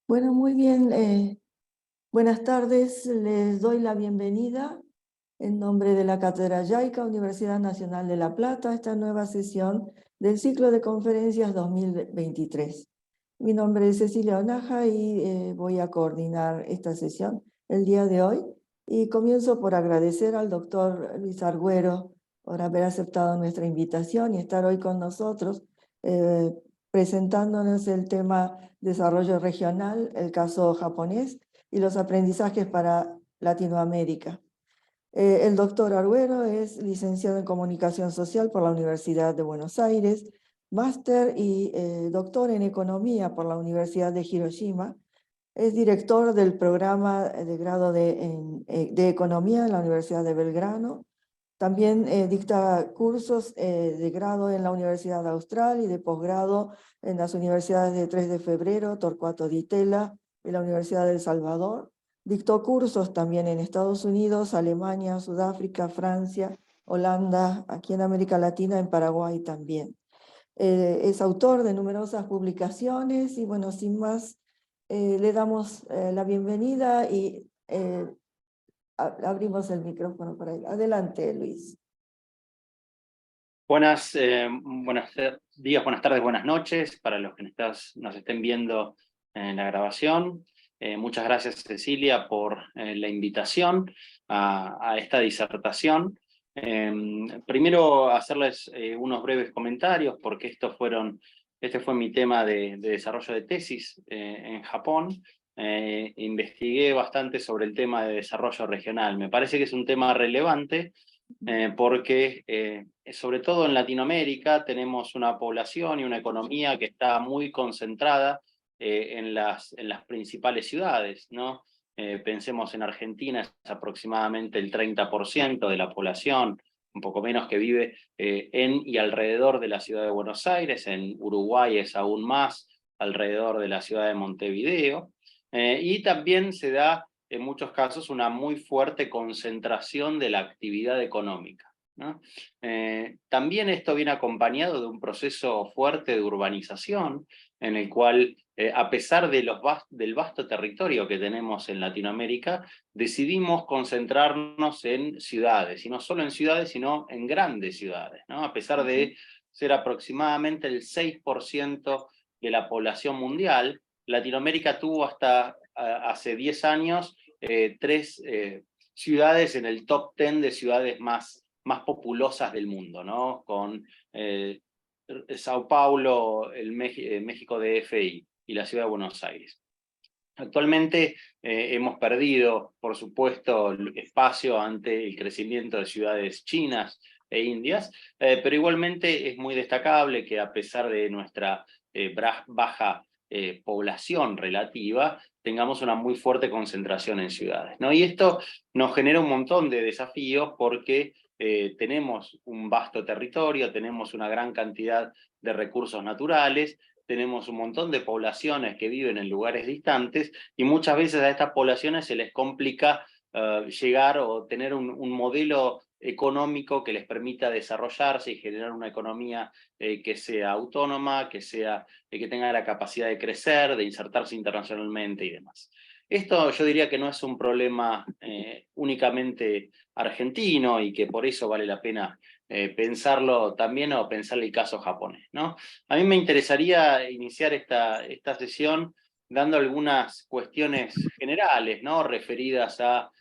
Bueno, muy bien. Buenas tardes. Les doy la bienvenida en nombre de la Cátedra Yaica, Universidad Nacional de La Plata, a esta nueva sesión del ciclo de conferencias 2023. Mi nombre es Cecilia Onaja y voy a coordinar esta sesión el día de hoy. Y comienzo por agradecer al doctor Luis Argüero por haber aceptado nuestra invitación y estar hoy con nosotros eh, presentándonos el tema desarrollo regional, el caso japonés y los aprendizajes para Latinoamérica. El doctor Argüero es licenciado en Comunicación Social por la Universidad de Buenos Aires, máster y doctor en Economía por la Universidad de Hiroshima. Es director del programa de grado de Economía en la Universidad de Belgrano. También dicta cursos de grado en la Universidad Austral y de posgrado en las universidades de 3 de Febrero, Torcuato Di Tella y la Universidad de El Salvador. Dictó cursos también en Estados Unidos, Alemania, Sudáfrica, Francia, Holanda, aquí en América Latina, en Paraguay también. Es autor de numerosas publicaciones y bueno, sin más, le damos la bienvenida y abrimos el micrófono para él. Adelante, Luis. Buenos días, buenas tardes, buenas noches para los que nos estén viendo en la grabación. Muchas gracias, Cecilia, por la invitación a esta disertación. Primero, hacerles unos breves comentarios, porque este fue mi tema de desarrollo de tesis en Japón. Investigué bastante sobre el tema de desarrollo regional. Me parece que es un tema relevante, porque sobre todo en Latinoamérica tenemos una población y una economía que está muy concentrada en las principales ciudades, ¿no? Pensemos en Argentina, es aproximadamente el 30% de la población, un poco menos, que vive en y alrededor de la ciudad de Buenos Aires. En Uruguay es aún más, alrededor de la ciudad de Montevideo. Y también se da en muchos casos una muy fuerte concentración de la actividad económica, ¿no? También esto viene acompañado de un proceso fuerte de urbanización, en el cual, a pesar de del vasto territorio que tenemos en Latinoamérica, decidimos concentrarnos en ciudades, y no solo en ciudades, sino en grandes ciudades, ¿no? A pesar de ser aproximadamente el 6% de la población mundial, Latinoamérica tuvo hasta hace 10 años 3 ciudades en el top 10 de ciudades más populosas del mundo, ¿no? Con Sao Paulo, México DF y la ciudad de Buenos Aires. Actualmente hemos perdido, por supuesto, espacio ante el crecimiento de ciudades chinas e indias, pero igualmente es muy destacable que, a pesar de nuestra baja población relativa, tengamos una muy fuerte concentración en ciudades, ¿no? Y esto nos genera un montón de desafíos, porque tenemos un vasto territorio, tenemos una gran cantidad de recursos naturales, tenemos un montón de poblaciones que viven en lugares distantes, y muchas veces a estas poblaciones se les complica llegar o tener un modelo económico que les permita desarrollarse y generar una economía que sea autónoma, que tenga la capacidad de crecer, de insertarse internacionalmente y demás. Esto yo diría que no es un problema únicamente argentino, y que por eso vale la pena pensarlo también, o pensar el caso japonés, ¿no? A mí me interesaría iniciar esta sesión dando algunas cuestiones generales, ¿no? Referidas a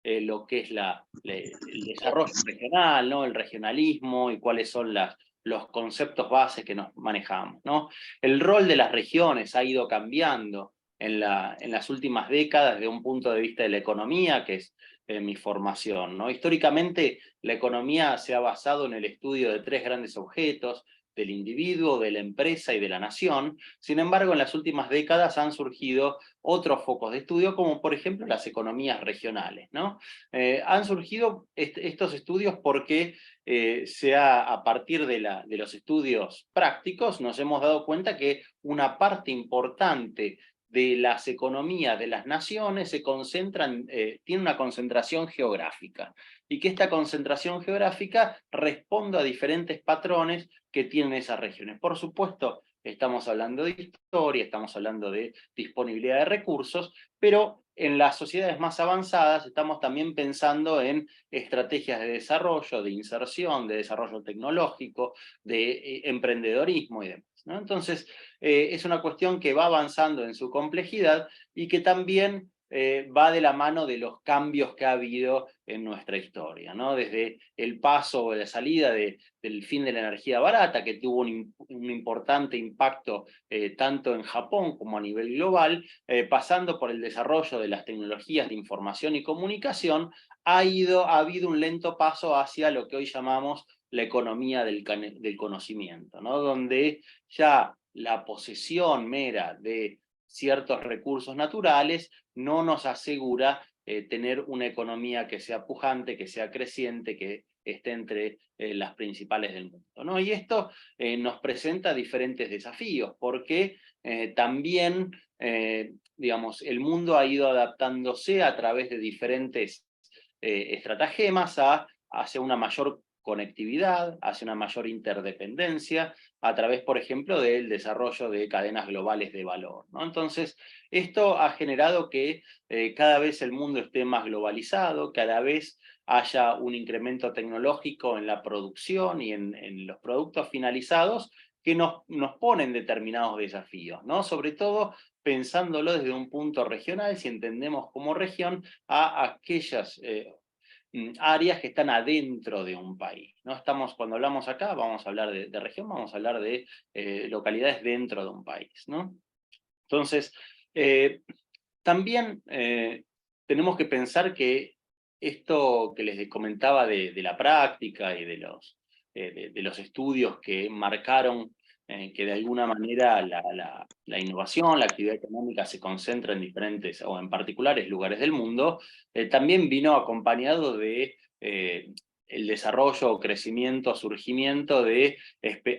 lo que es el desarrollo regional, ¿no? El regionalismo, y cuáles son los conceptos bases que nos manejamos, ¿no? El rol de las regiones ha ido cambiando en las últimas décadas desde un punto de vista de la economía, que es mi formación, ¿no? Históricamente, la economía se ha basado en el estudio de 3 grandes objetos: del individuo, de la empresa y de la nación. Sin embargo, en las últimas décadas han surgido otros focos de estudio, como por ejemplo las economías regionales, ¿no? Han surgido estos estudios porque a partir de los estudios prácticos, nos hemos dado cuenta que una parte importante de las economías de las naciones tiene una concentración geográfica, y que esta concentración geográfica responde a diferentes patrones que tienen esas regiones. Por supuesto, estamos hablando de historia, estamos hablando de disponibilidad de recursos, pero en las sociedades más avanzadas estamos también pensando en estrategias de desarrollo, de inserción, de desarrollo tecnológico, de emprendedorismo y demás, ¿no? Entonces, es una cuestión que va avanzando en su complejidad y que también va de la mano de los cambios que ha habido en nuestra historia, ¿no? Desde el paso o la salida del fin de la energía barata, que tuvo un importante impacto tanto en Japón como a nivel global, pasando por el desarrollo de las tecnologías de información y comunicación, ha habido un lento paso hacia lo que hoy llamamos la economía del conocimiento, ¿no? Donde ya la posesión mera de ciertos recursos naturales no nos asegura tener una economía que sea pujante, que sea creciente, que esté entre las principales del mundo, ¿no? Y esto nos presenta diferentes desafíos, porque también, digamos, el mundo ha ido adaptándose a través de diferentes estratagemas hacia una mayor conectividad, hacia una mayor interdependencia, a través, por ejemplo, del desarrollo de cadenas globales de valor, ¿no? Entonces, esto ha generado que cada vez el mundo esté más globalizado, cada vez haya un incremento tecnológico en la producción y en los productos finalizados que nos ponen determinados desafíos, ¿no? Sobre todo pensándolo desde un punto regional, si entendemos como región a aquellas áreas que están adentro de un país, ¿no? Cuando hablamos acá, vamos a hablar de región, vamos a hablar de localidades dentro de un país, ¿no? Entonces, también tenemos que pensar que esto que les comentaba de la práctica y de los estudios que marcaron que de alguna manera la innovación, la actividad económica se concentra en diferentes o en particulares lugares del mundo, también vino acompañado de el desarrollo, crecimiento, surgimiento de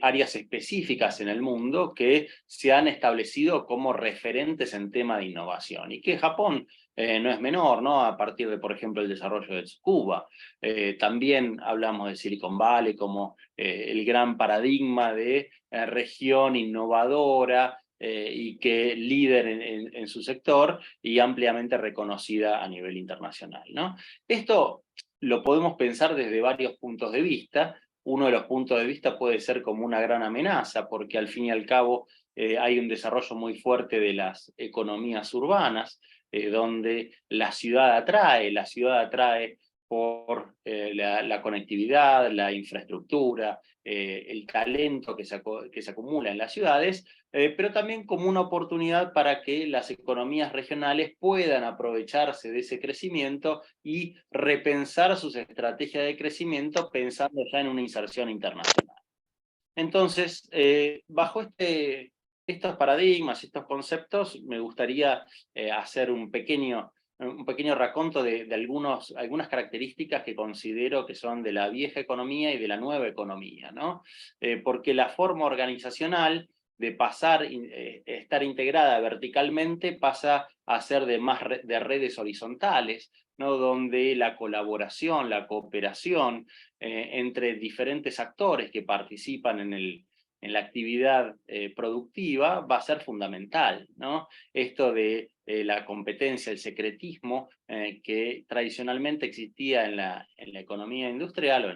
áreas específicas en el mundo que se han establecido como referentes en tema de innovación. Y que Japón no es menor, ¿no? A partir de, por ejemplo, el desarrollo de Tsukuba. También hablamos de Silicon Valley como el gran paradigma de región innovadora, y que líder en su sector y ampliamente reconocida a nivel internacional, ¿no? Esto lo podemos pensar desde varios puntos de vista. Uno de los puntos de vista puede ser como una gran amenaza, porque al fin y al cabo hay un desarrollo muy fuerte de las economías urbanas, donde la ciudad atrae por la conectividad, la infraestructura, el talento que se acumula en las ciudades, pero también como una oportunidad para que las economías regionales puedan aprovecharse de ese crecimiento y repensar sus estrategias de crecimiento pensando ya en una inserción internacional. Entonces, bajo estos paradigmas, estos conceptos, me gustaría hacer un pequeño raconto de algunas características que considero que son de la vieja economía y de la nueva economía, ¿no? Porque la forma organizacional de estar integrada verticalmente pasa a ser de redes horizontales, ¿no? Donde la colaboración, la cooperación entre diferentes actores que participan en la actividad productiva va a ser fundamental, ¿no? Esto de la competencia, el secretismo que tradicionalmente existía en la economía industrial o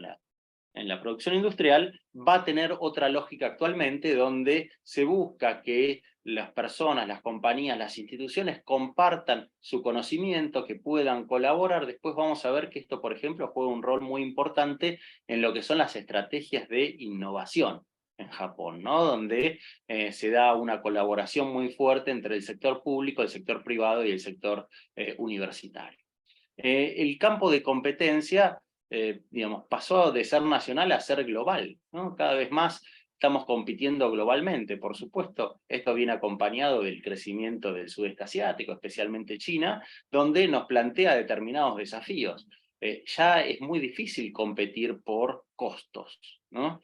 en la producción industrial, va a tener otra lógica actualmente donde se busca que las personas, las compañías, las instituciones compartan su conocimiento, que puedan colaborar. Después vamos a ver que esto, por ejemplo, juega un rol muy importante en lo que son las estrategias de innovación en Japón, ¿no? Donde se da una colaboración muy fuerte entre el sector público, el sector privado y el sector universitario. El campo de competencia, digamos, pasó de ser nacional a ser global, ¿no? Cada vez más estamos compitiendo globalmente, por supuesto. Esto viene acompañado del crecimiento del sudeste asiático, especialmente China, donde nos plantea determinados desafíos. Ya es muy difícil competir por costos, ¿no?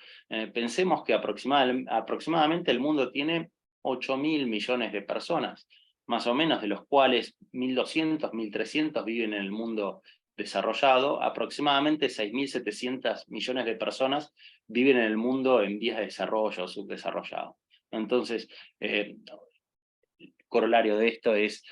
Pensemos que aproximadamente el mundo tiene 8.000 millones de personas, más o menos, de los cuales 1.200, 1.300 viven en el mundo desarrollado, aproximadamente 6.700 millones de personas viven en el mundo en vías de desarrollo o subdesarrollado. Entonces, corolario de esto es,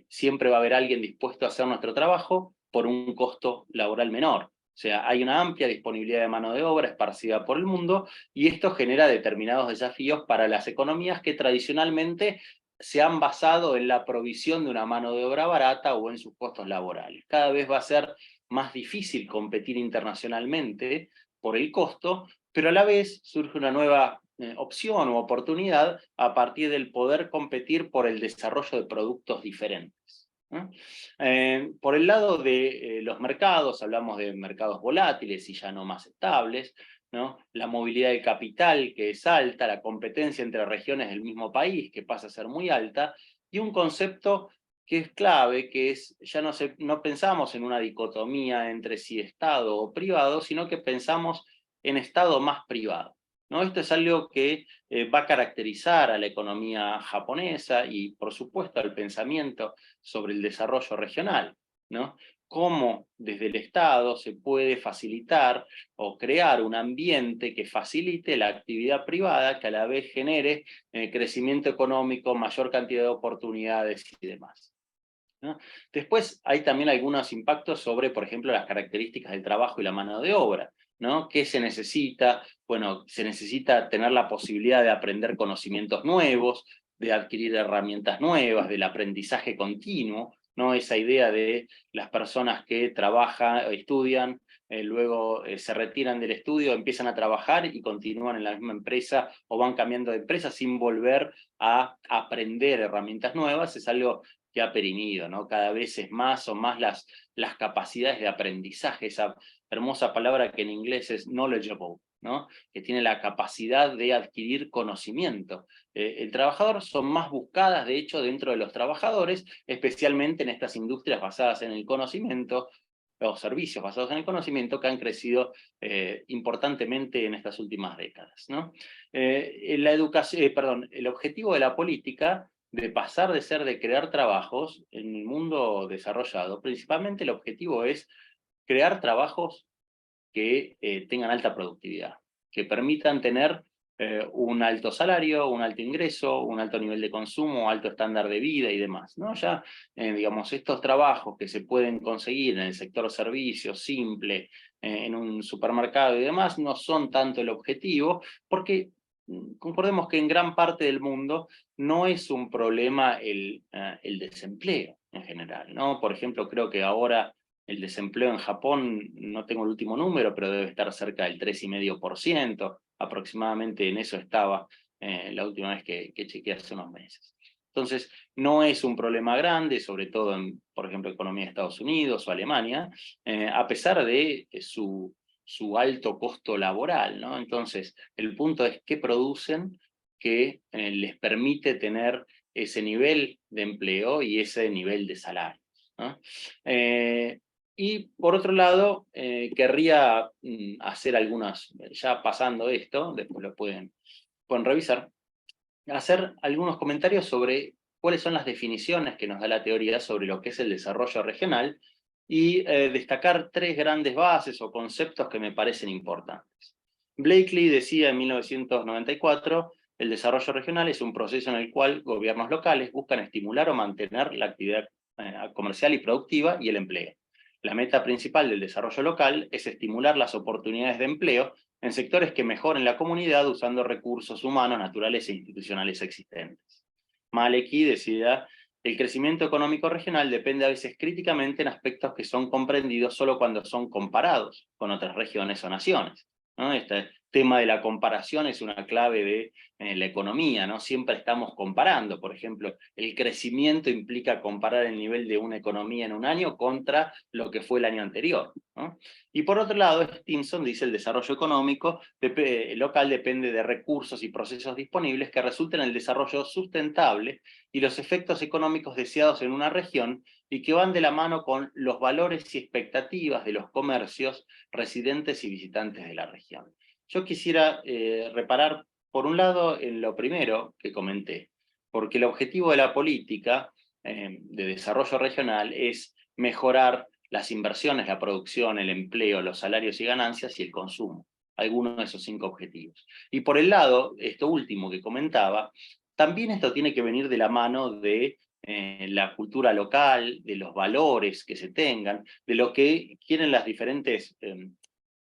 siempre va a haber alguien dispuesto a hacer nuestro trabajo por un costo laboral menor. O sea, hay una amplia disponibilidad de mano de obra esparcida por el mundo, y esto genera determinados desafíos para las economías que tradicionalmente se han basado en la provisión de una mano de obra barata o en sus costos laborales. Cada vez va a ser más difícil competir internacionalmente por el costo, pero a la vez surge una nueva opción u oportunidad a partir del poder competir por el desarrollo de productos diferentes. Por el lado de los mercados, hablamos de mercados volátiles y ya no más estables, ¿no? La movilidad de capital, que es alta, la competencia entre regiones del mismo país, que pasa a ser muy alta, y un concepto que es clave, que es, ya no pensamos en una dicotomía entre si Estado o privado, sino que pensamos en Estado más privado, ¿no? Esto es algo que va a caracterizar a la economía japonesa y, por supuesto, al pensamiento sobre el desarrollo regional, ¿no? Cómo desde el Estado se puede facilitar o crear un ambiente que facilite la actividad privada, que a la vez genere crecimiento económico, mayor cantidad de oportunidades y demás, ¿no? Después hay también algunos impactos sobre, por ejemplo, las características del trabajo y la mano de obra, ¿no? ¿Qué se necesita? Bueno, se necesita tener la posibilidad de aprender conocimientos nuevos, de adquirir herramientas nuevas, del aprendizaje continuo, ¿no? Esa idea de las personas que trabajan, estudian, luego se retiran del estudio, empiezan a trabajar y continúan en la misma empresa o van cambiando de empresa sin volver a aprender herramientas nuevas, es algo que ha perimido, ¿no? Cada vez es más o más las capacidades de aprendizaje, esa hermosa palabra que en inglés es knowledgeable, ¿no? Que tiene la capacidad de adquirir conocimiento. El trabajador son más buscadas, de hecho, dentro de los trabajadores, especialmente en estas industrias basadas en el conocimiento, o servicios basados en el conocimiento, que han crecido importantemente en estas últimas décadas, ¿no? El objetivo de la política, de pasar de ser de crear trabajos en el mundo desarrollado, principalmente el objetivo es crear trabajos que tengan alta productividad, que permitan tener un alto salario, un alto ingreso, un alto nivel de consumo, alto estándar de vida y demás, ¿no? Ya, digamos, estos trabajos que se pueden conseguir en el sector servicios, simple, en un supermercado y demás, no son tanto el objetivo, porque concordemos que en gran parte del mundo no es un problema el desempleo en general, ¿no? Por ejemplo, creo que ahora el desempleo en Japón, no tengo el último número, pero debe estar cerca del 3,5%, aproximadamente en eso estaba la última vez que chequeé hace unos meses. Entonces, no es un problema grande, sobre todo en, por ejemplo, economía de Estados Unidos o Alemania, a pesar de su alto costo laboral, ¿no? Entonces, el punto es qué producen que les permite tener ese nivel de empleo y ese nivel de salario, ¿no? Y por otro lado, querría hacer algunas, ya pasando esto, después lo pueden revisar, hacer algunos comentarios sobre cuáles son las definiciones que nos da la teoría sobre lo que es el desarrollo regional y destacar tres grandes bases o conceptos que me parecen importantes. Blakely decía en 1994, el desarrollo regional es un proceso en el cual gobiernos locales buscan estimular o mantener la actividad comercial y productiva y el empleo. La meta principal del desarrollo local es estimular las oportunidades de empleo en sectores que mejoren la comunidad usando recursos humanos, naturales e institucionales existentes. Maleki decía, el crecimiento económico regional depende a veces críticamente en aspectos que son comprendidos solo cuando son comparados con otras regiones o naciones, ¿no? Este tema de la comparación es una clave de la economía, ¿no? Siempre estamos comparando, por ejemplo, el crecimiento implica comparar el nivel de una economía en un año contra lo que fue el año anterior, ¿no? Y por otro lado, Stimson dice el desarrollo económico local depende de recursos y procesos disponibles que resulten en el desarrollo sustentable y los efectos económicos deseados en una región y que van de la mano con los valores y expectativas de los comercios, residentes y visitantes de la región. Yo quisiera reparar, por un lado, en lo primero que comenté, porque el objetivo de la política de desarrollo regional es mejorar las inversiones, la producción, el empleo, los salarios y ganancias y el consumo, alguno de esos 5 objetivos. Y por el lado, esto último que comentaba, también esto tiene que venir de la mano de la cultura local, de los valores que se tengan, de lo que quieren las diferentes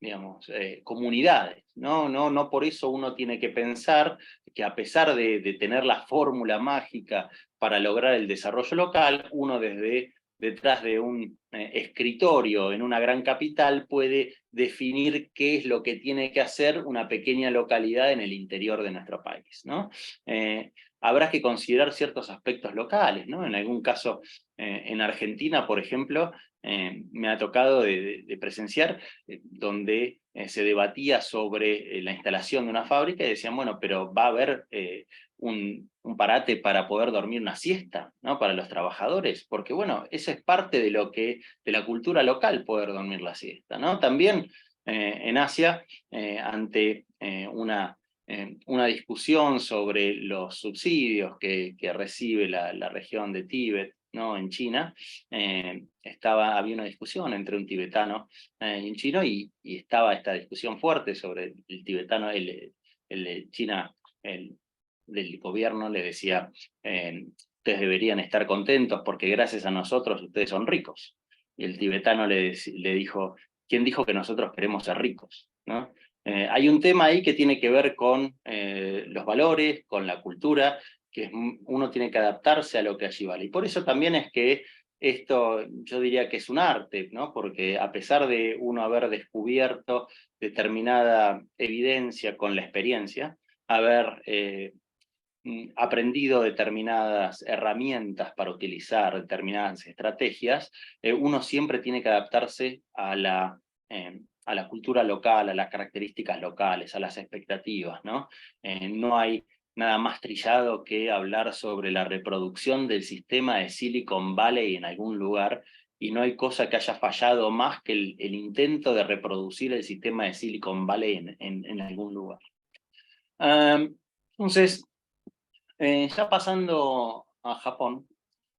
digamos, comunidades, ¿no? No por eso uno tiene que pensar que a pesar de tener la fórmula mágica para lograr el desarrollo local, uno desde detrás de un escritorio en una gran capital puede definir qué es lo que tiene que hacer una pequeña localidad en el interior de nuestro país, ¿no? Habrá que considerar ciertos aspectos locales, ¿no? En algún caso, en Argentina, por ejemplo, me ha tocado de presenciar donde se debatía sobre la instalación de una fábrica y decían, bueno, pero va a haber un parate para poder dormir una siesta, ¿no? Para los trabajadores, porque bueno, eso es parte de lo que, de la cultura local, poder dormir la siesta, ¿no? También en Asia, ante una discusión sobre los subsidios que recibe la región de Tíbet, ¿no? En China, había una discusión entre un tibetano y un chino, y estaba esta discusión fuerte sobre el tibetano, el de China, del gobierno le decía, ustedes deberían estar contentos porque gracias a nosotros ustedes son ricos. Y el tibetano le dijo, ¿quién dijo que nosotros queremos ser ricos? ¿No? Hay un tema ahí que tiene que ver con los valores, con la cultura, que uno tiene que adaptarse a lo que allí vale. Y por eso también es que esto yo diría que es un arte, ¿no? Porque a pesar de uno haber descubierto determinada evidencia con la experiencia, haber aprendido determinadas herramientas para utilizar determinadas estrategias, uno siempre tiene que adaptarse a la cultura local, a las características locales, a las expectativas, ¿no? No hay nada más trillado que hablar sobre la reproducción del sistema de Silicon Valley en algún lugar, y no hay cosa que haya fallado más que el intento de reproducir el sistema de Silicon Valley en algún lugar. Entonces, ya pasando a Japón,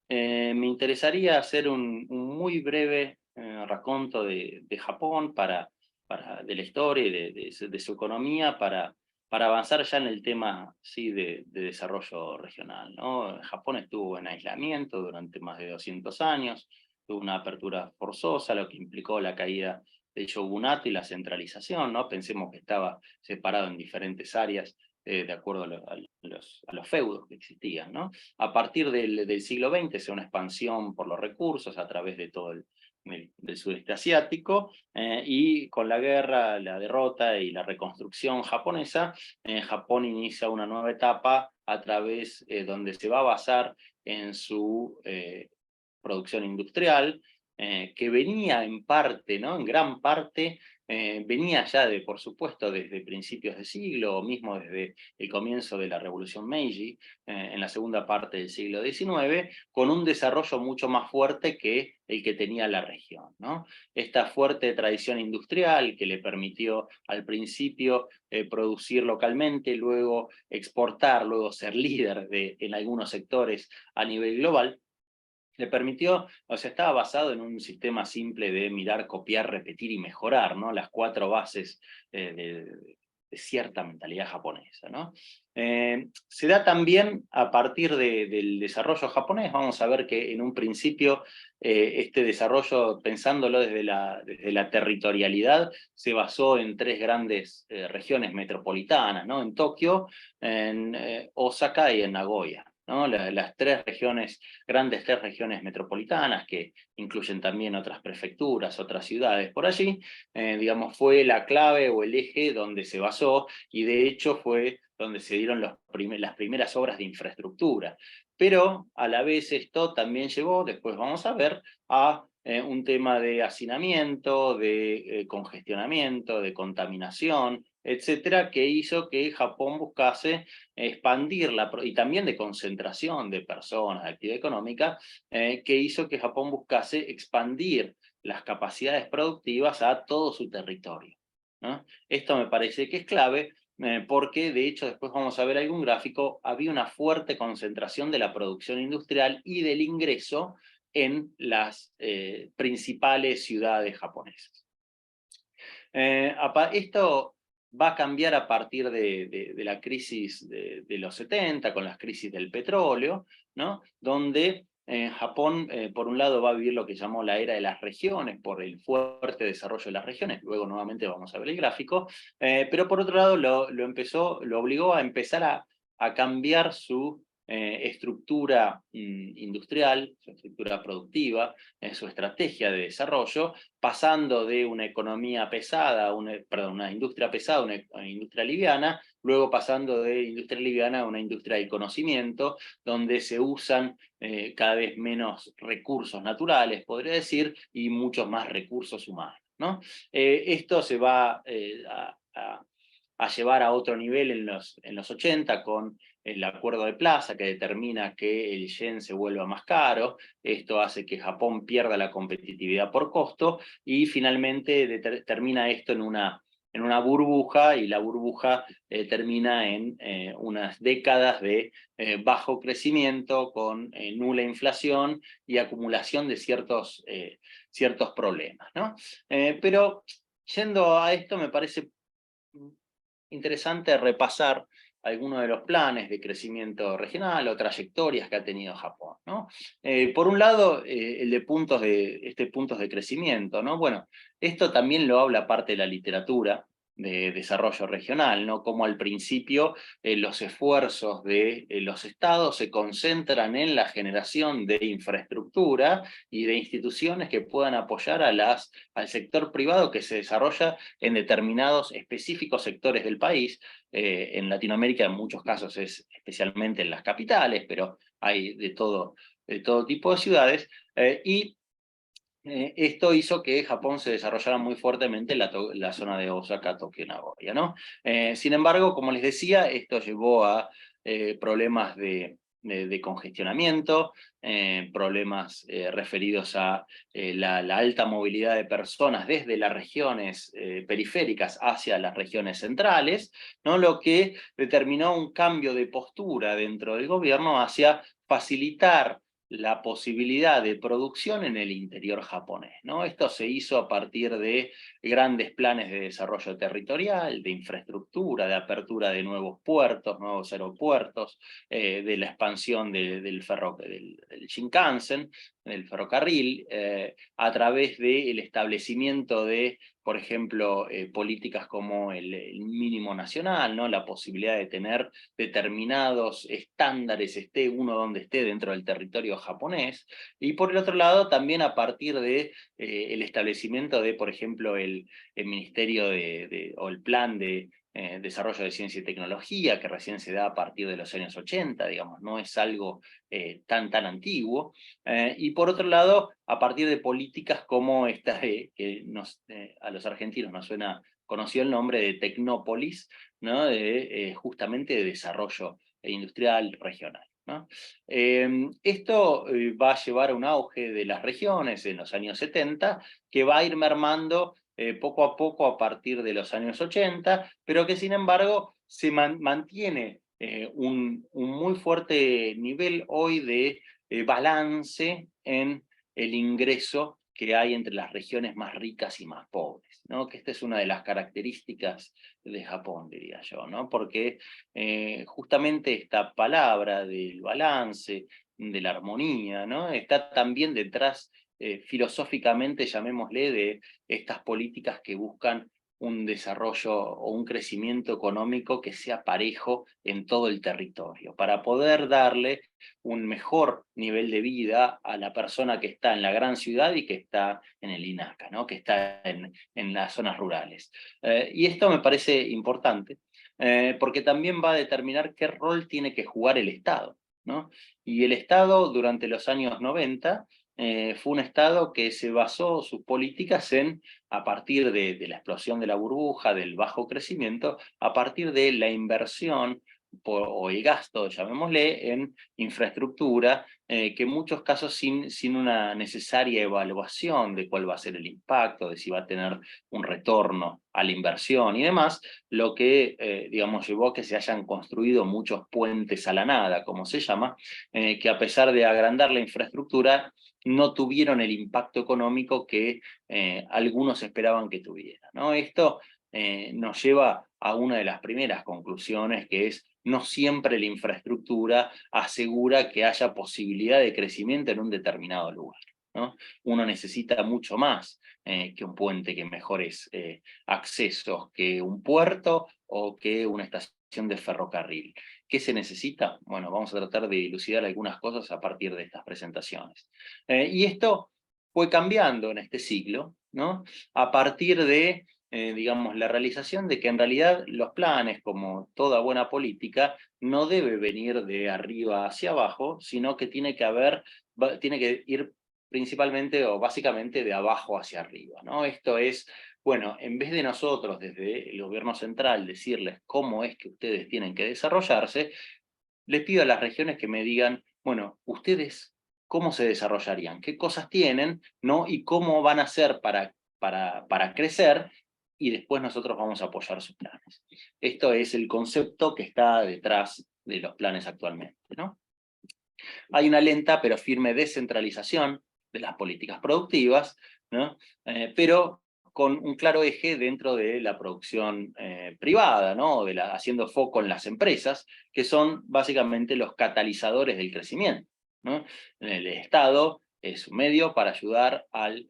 me interesaría hacer un muy breve raconto de Japón de la historia y de su economía para avanzar ya en el tema sí, de desarrollo regional, ¿no? Japón estuvo en aislamiento durante más de 200 años, tuvo una apertura forzosa, lo que implicó la caída del shogunato y la centralización, ¿no? Pensemos que estaba separado en diferentes áreas de acuerdo a los feudos que existían, ¿no? A partir del siglo XX se una expansión por los recursos a través de todo del sudeste asiático, y con la guerra, la derrota y la reconstrucción japonesa, Japón inicia una nueva etapa a través donde se va a basar en su producción industrial, que venía en parte, ¿no? En gran parte, venía ya por supuesto, desde principios de siglo, o mismo desde el comienzo de la Revolución Meiji, en la segunda parte del siglo XIX, con un desarrollo mucho más fuerte que el que tenía la región, ¿no? Esta fuerte tradición industrial que le permitió al principio producir localmente, luego exportar, luego ser líder en algunos sectores a nivel global, le permitió, o sea, estaba basado en un sistema simple de mirar, copiar, repetir y mejorar, ¿no? Las 4 bases de cierta mentalidad japonesa, ¿no? Se da también a partir del desarrollo japonés. Vamos a ver que en un principio este desarrollo, pensándolo desde la territorialidad, se basó en 3 grandes regiones metropolitanas, ¿no? En Tokio, en Osaka y en Nagoya, ¿no? Las 3 regiones, grandes 3 regiones metropolitanas, que incluyen también otras prefecturas, otras ciudades por allí, digamos, fue la clave o el eje donde se basó, y de hecho fue donde se dieron las primeras obras de infraestructura. Pero a la vez esto también llevó, después vamos a ver, a un tema de hacinamiento, de congestionamiento, de contaminación, etcétera, que hizo que Japón buscase expandir y también de concentración de personas, de actividad económica, que hizo que Japón buscase expandir las capacidades productivas a todo su territorio, ¿no? Esto me parece que es clave, porque de hecho después vamos a ver algún gráfico, había una fuerte concentración de la producción industrial y del ingreso en las principales ciudades japonesas. Esto va a cambiar a partir de la crisis de los 70, con las crisis del petróleo, ¿no? Donde Japón, por un lado, va a vivir lo que llamó la era de las regiones, por el fuerte desarrollo de las regiones, luego nuevamente vamos a ver el gráfico, pero por otro lado lo obligó a empezar a cambiar su estructura industrial, su estructura productiva, su estrategia de desarrollo, pasando de una economía pesada, una industria pesada a una industria liviana, luego pasando de industria liviana a una industria del conocimiento, donde se usan cada vez menos recursos naturales, podría decir, y muchos más recursos humanos, ¿no? Esto se va a llevar a otro nivel en los 80 con el acuerdo de Plaza, que determina que el yen se vuelva más caro. Esto hace que Japón pierda la competitividad por costo y finalmente termina esto en una burbuja, y la burbuja termina en unas décadas de bajo crecimiento con nula inflación y acumulación de ciertos problemas, ¿no? Pero yendo a esto, me parece interesante repasar algunos de los planes de crecimiento regional o trayectorias que ha tenido Japón, ¿no? Por un lado, el de puntos de crecimiento, ¿no? Bueno, esto también lo habla parte de la literatura de desarrollo regional, ¿no? Como al principio los esfuerzos de los estados se concentran en la generación de infraestructura y de instituciones que puedan apoyar al sector privado que se desarrolla en determinados específicos sectores del país. En Latinoamérica en muchos casos es especialmente en las capitales, pero hay de todo tipo de ciudades, y esto hizo que Japón se desarrollara muy fuertemente en la zona de Osaka, Tokio, Nagoya, ¿no? Sin embargo, como les decía, esto llevó a problemas de congestionamiento, problemas referidos a la alta movilidad de personas desde las regiones periféricas hacia las regiones centrales, ¿no? Lo que determinó un cambio de postura dentro del gobierno hacia facilitar la posibilidad de producción en el interior japonés, ¿no? Esto se hizo a partir de grandes planes de desarrollo territorial, de infraestructura, de apertura de nuevos puertos, nuevos aeropuertos, de la expansión del Shinkansen, del ferrocarril, a través del establecimiento de, por ejemplo, políticas como el mínimo nacional, ¿no? La posibilidad de tener determinados estándares, esté uno donde esté dentro del territorio japonés, y por el otro lado también a partir de el establecimiento de, por ejemplo, el Ministerio o el Plan de Desarrollo de Ciencia y Tecnología, que recién se da a partir de los años 80, digamos, no es algo tan antiguo, y por otro lado, a partir de políticas como esta que a los argentinos nos suena conocido el nombre de Tecnópolis, ¿no? Justamente de desarrollo industrial regional, ¿no? Esto va a llevar a un auge de las regiones en los años 70, que va a ir mermando poco a poco a partir de los años 80, pero que sin embargo se mantiene un muy fuerte nivel hoy de balance en el ingreso que hay entre las regiones más ricas y más pobres, ¿no? Que esta es una de las características de Japón, diría yo, ¿no? Porque justamente esta palabra del balance, de la armonía, ¿no? Está también detrás, filosóficamente, llamémosle, de estas políticas que buscan un desarrollo o un crecimiento económico que sea parejo en todo el territorio, para poder darle un mejor nivel de vida a la persona que está en la gran ciudad y que está en el INACA, ¿no? Que está en las zonas rurales. Y esto me parece importante, porque también va a determinar qué rol tiene que jugar el Estado, ¿no? Y el Estado durante los años 90 fue un Estado que se basó sus políticas a partir de la explosión de la burbuja, del bajo crecimiento, a partir de la inversión o el gasto, llamémosle, en infraestructura, que en muchos casos sin una necesaria evaluación de cuál va a ser el impacto, de si va a tener un retorno a la inversión y demás, lo que, digamos, llevó a que se hayan construido muchos puentes a la nada, como se llama, que a pesar de agrandar la infraestructura, no tuvieron el impacto económico que algunos esperaban que tuviera, ¿no? Esto nos lleva a una de las primeras conclusiones, que es no siempre la infraestructura asegura que haya posibilidad de crecimiento en un determinado lugar, ¿no? Uno necesita mucho más que un puente, que mejores accesos, que un puerto o que una estación de ferrocarril. ¿Qué se necesita? Bueno, vamos a tratar de dilucidar algunas cosas a partir de estas presentaciones. Y esto fue cambiando en este siglo, ¿no? A partir de, digamos, la realización de que en realidad los planes, como toda buena política, no debe venir de arriba hacia abajo, sino que tiene que ir principalmente o básicamente de abajo hacia arriba, ¿no? Esto es, bueno, en vez de nosotros desde el gobierno central decirles cómo es que ustedes tienen que desarrollarse, les pido a las regiones que me digan, bueno, ustedes cómo se desarrollarían, qué cosas tienen, ¿no? Y cómo van a hacer para crecer, y después nosotros vamos a apoyar sus planes. Esto es el concepto que está detrás de los planes actualmente, ¿no? Hay una lenta pero firme descentralización de las políticas productivas, ¿no? Pero con un claro eje dentro de la producción privada, ¿no? Haciendo foco en las empresas, que son básicamente los catalizadores del crecimiento, ¿no? El Estado es un medio para ayudar al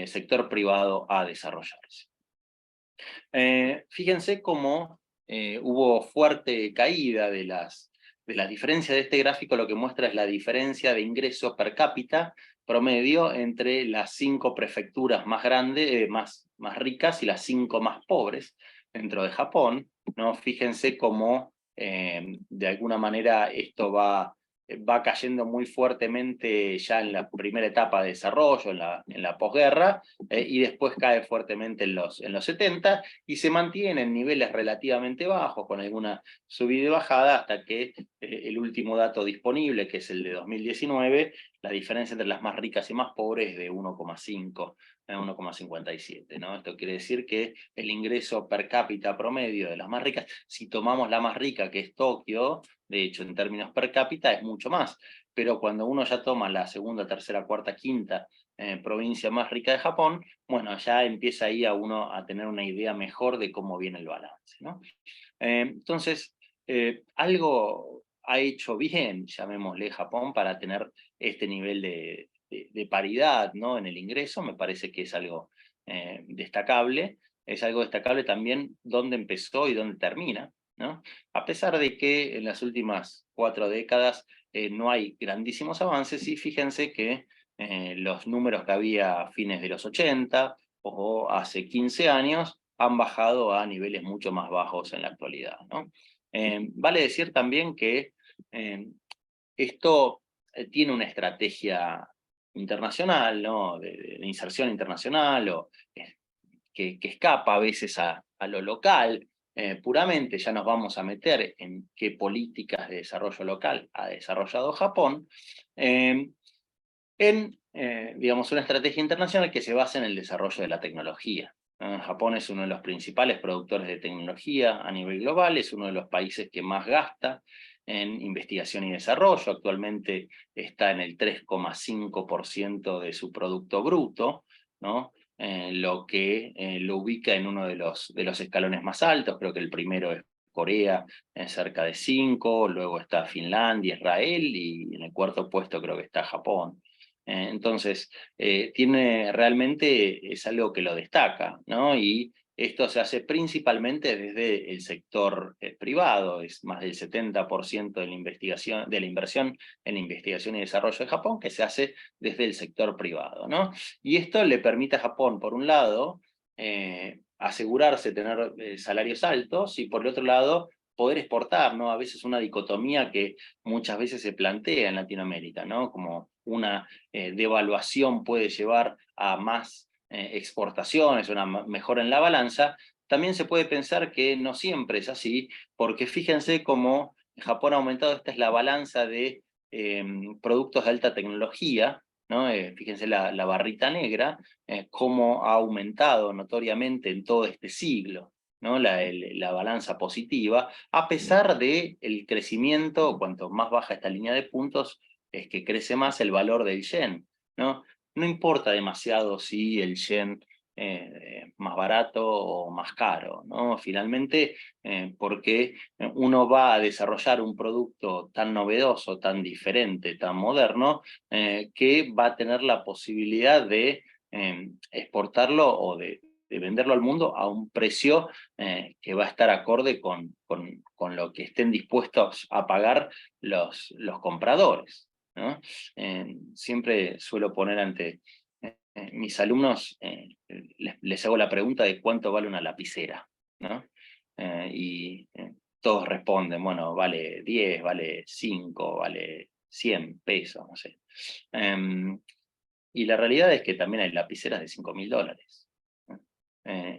sector privado a desarrollarse. Fíjense cómo hubo fuerte caída de las diferencias de este gráfico. Lo que muestra es la diferencia de ingresos per cápita promedio entre las 5 prefecturas más grandes, más ricas, y las 5 más pobres dentro de Japón, ¿no? Fíjense cómo de alguna manera esto va cayendo muy fuertemente ya en la primera etapa de desarrollo, en la posguerra, y después cae fuertemente en los 70, y se mantiene en niveles relativamente bajos, con alguna subida y bajada, hasta que el último dato disponible, que es el de 2019, la diferencia entre las más ricas y más pobres es de 1,5 a 1,57, ¿no? Esto quiere decir que el ingreso per cápita promedio de las más ricas, si tomamos la más rica, que es Tokio, de hecho en términos per cápita es mucho más, pero cuando uno ya toma la segunda, tercera, cuarta, quinta provincia más rica de Japón, bueno, ya empieza ahí a uno a tener una idea mejor de cómo viene el balance, ¿no? Entonces, algo ha hecho bien, llamémosle, Japón, para tener este nivel de paridad, ¿no? En el ingreso. Me parece que es algo destacable. Es algo destacable también dónde empezó y dónde termina, ¿no? A pesar de que en las últimas 4 décadas no hay grandísimos avances, y fíjense que los números que había a fines de los 80 o hace 15 años han bajado a niveles mucho más bajos en la actualidad, ¿no? Vale decir también que esto tiene una estrategia internacional, ¿no? de inserción internacional, o que escapa a veces a lo local. Puramente ya nos vamos a meter en qué políticas de desarrollo local ha desarrollado Japón, digamos, una estrategia internacional que se basa en el desarrollo de la tecnología. Japón es uno de los principales productores de tecnología a nivel global, es uno de los países que más gasta en investigación y desarrollo. Actualmente está en el 3,5% de su Producto Bruto, ¿no? Lo que lo ubica en uno de los escalones más altos. Creo que el primero es Corea, en cerca de 5, luego está Finlandia, Israel, y en el cuarto puesto creo que está Japón. Entonces, realmente es algo que lo destaca, ¿no? Y esto se hace principalmente desde el sector privado. Es más del 70% de la inversión en investigación y desarrollo de Japón que se hace desde el sector privado, ¿no? Y esto le permite a Japón, por un lado, asegurarse tener salarios altos, y por el otro lado, poder exportar, ¿no? A veces una dicotomía que muchas veces se plantea en Latinoamérica, ¿no? Como una devaluación puede llevar a más exportaciones, una mejora en la balanza. También se puede pensar que no siempre es así, porque fíjense cómo Japón ha aumentado. Esta es la balanza de productos de alta tecnología, ¿no? Fíjense la barrita negra, cómo ha aumentado notoriamente en todo este siglo, ¿no? La balanza positiva, a pesar del crecimiento. Cuanto más baja esta línea de puntos, es que crece más el valor del yen, ¿no? No importa demasiado si el yen más barato o más caro, ¿no? Finalmente, porque uno va a desarrollar un producto tan novedoso, tan diferente, tan moderno, que va a tener la posibilidad de exportarlo o de venderlo al mundo a un precio que va a estar acorde con lo que estén dispuestos a pagar los compradores, ¿no? Siempre suelo poner ante mis alumnos, les hago la pregunta de cuánto vale una lapicera, ¿no? Y todos responden, bueno, vale 10, vale 5, vale 100 pesos, no sé. Y la realidad es que también hay lapiceras de $5.000, ¿no?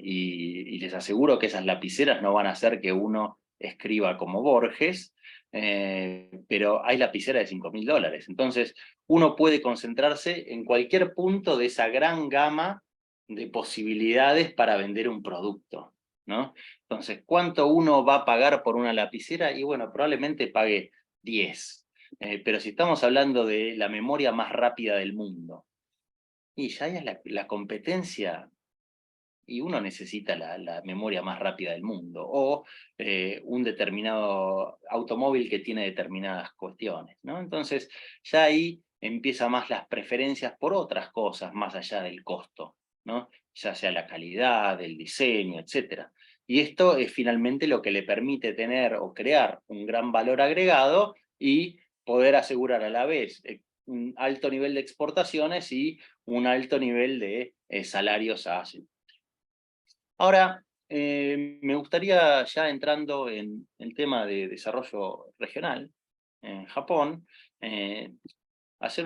Y les aseguro que esas lapiceras no van a hacer que uno escriba como Borges, pero hay lapiceras de $5.000. Entonces, uno puede concentrarse en cualquier punto de esa gran gama de posibilidades para vender un producto, ¿no? Entonces, ¿cuánto uno va a pagar por una lapicera? Y bueno, probablemente pague 10. Pero si estamos hablando de la memoria más rápida del mundo, y ya es la competencia, y uno necesita la memoria más rápida del mundo, o un determinado automóvil que tiene determinadas cuestiones, ¿no? Entonces, ya ahí empiezan más las preferencias por otras cosas, más allá del costo, ¿no? Ya sea la calidad, el diseño, etc. Y esto es finalmente lo que le permite tener o crear un gran valor agregado y poder asegurar a la vez un alto nivel de exportaciones y un alto nivel de salarios a... Ahora, me gustaría, ya entrando en el tema de desarrollo regional en Japón, hacer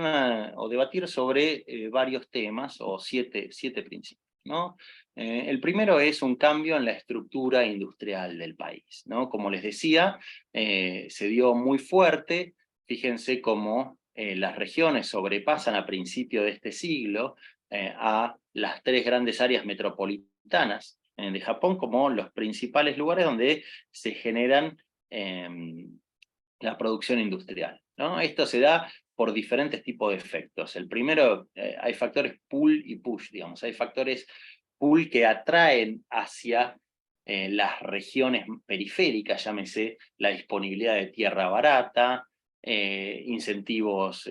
o debatir sobre varios temas o siete principios, ¿no? El primero es un cambio en la estructura industrial del país, ¿no? Como les decía, se dio muy fuerte. Fíjense cómo las regiones sobrepasan a principios de este siglo a las 3 grandes áreas metropolitanas de Japón como los principales lugares donde se generan la producción industrial, ¿no? Esto se da por diferentes tipos de efectos. El primero, hay factores pull y push, digamos. Hay factores pull que atraen hacia las regiones periféricas, llámese la disponibilidad de tierra barata, incentivos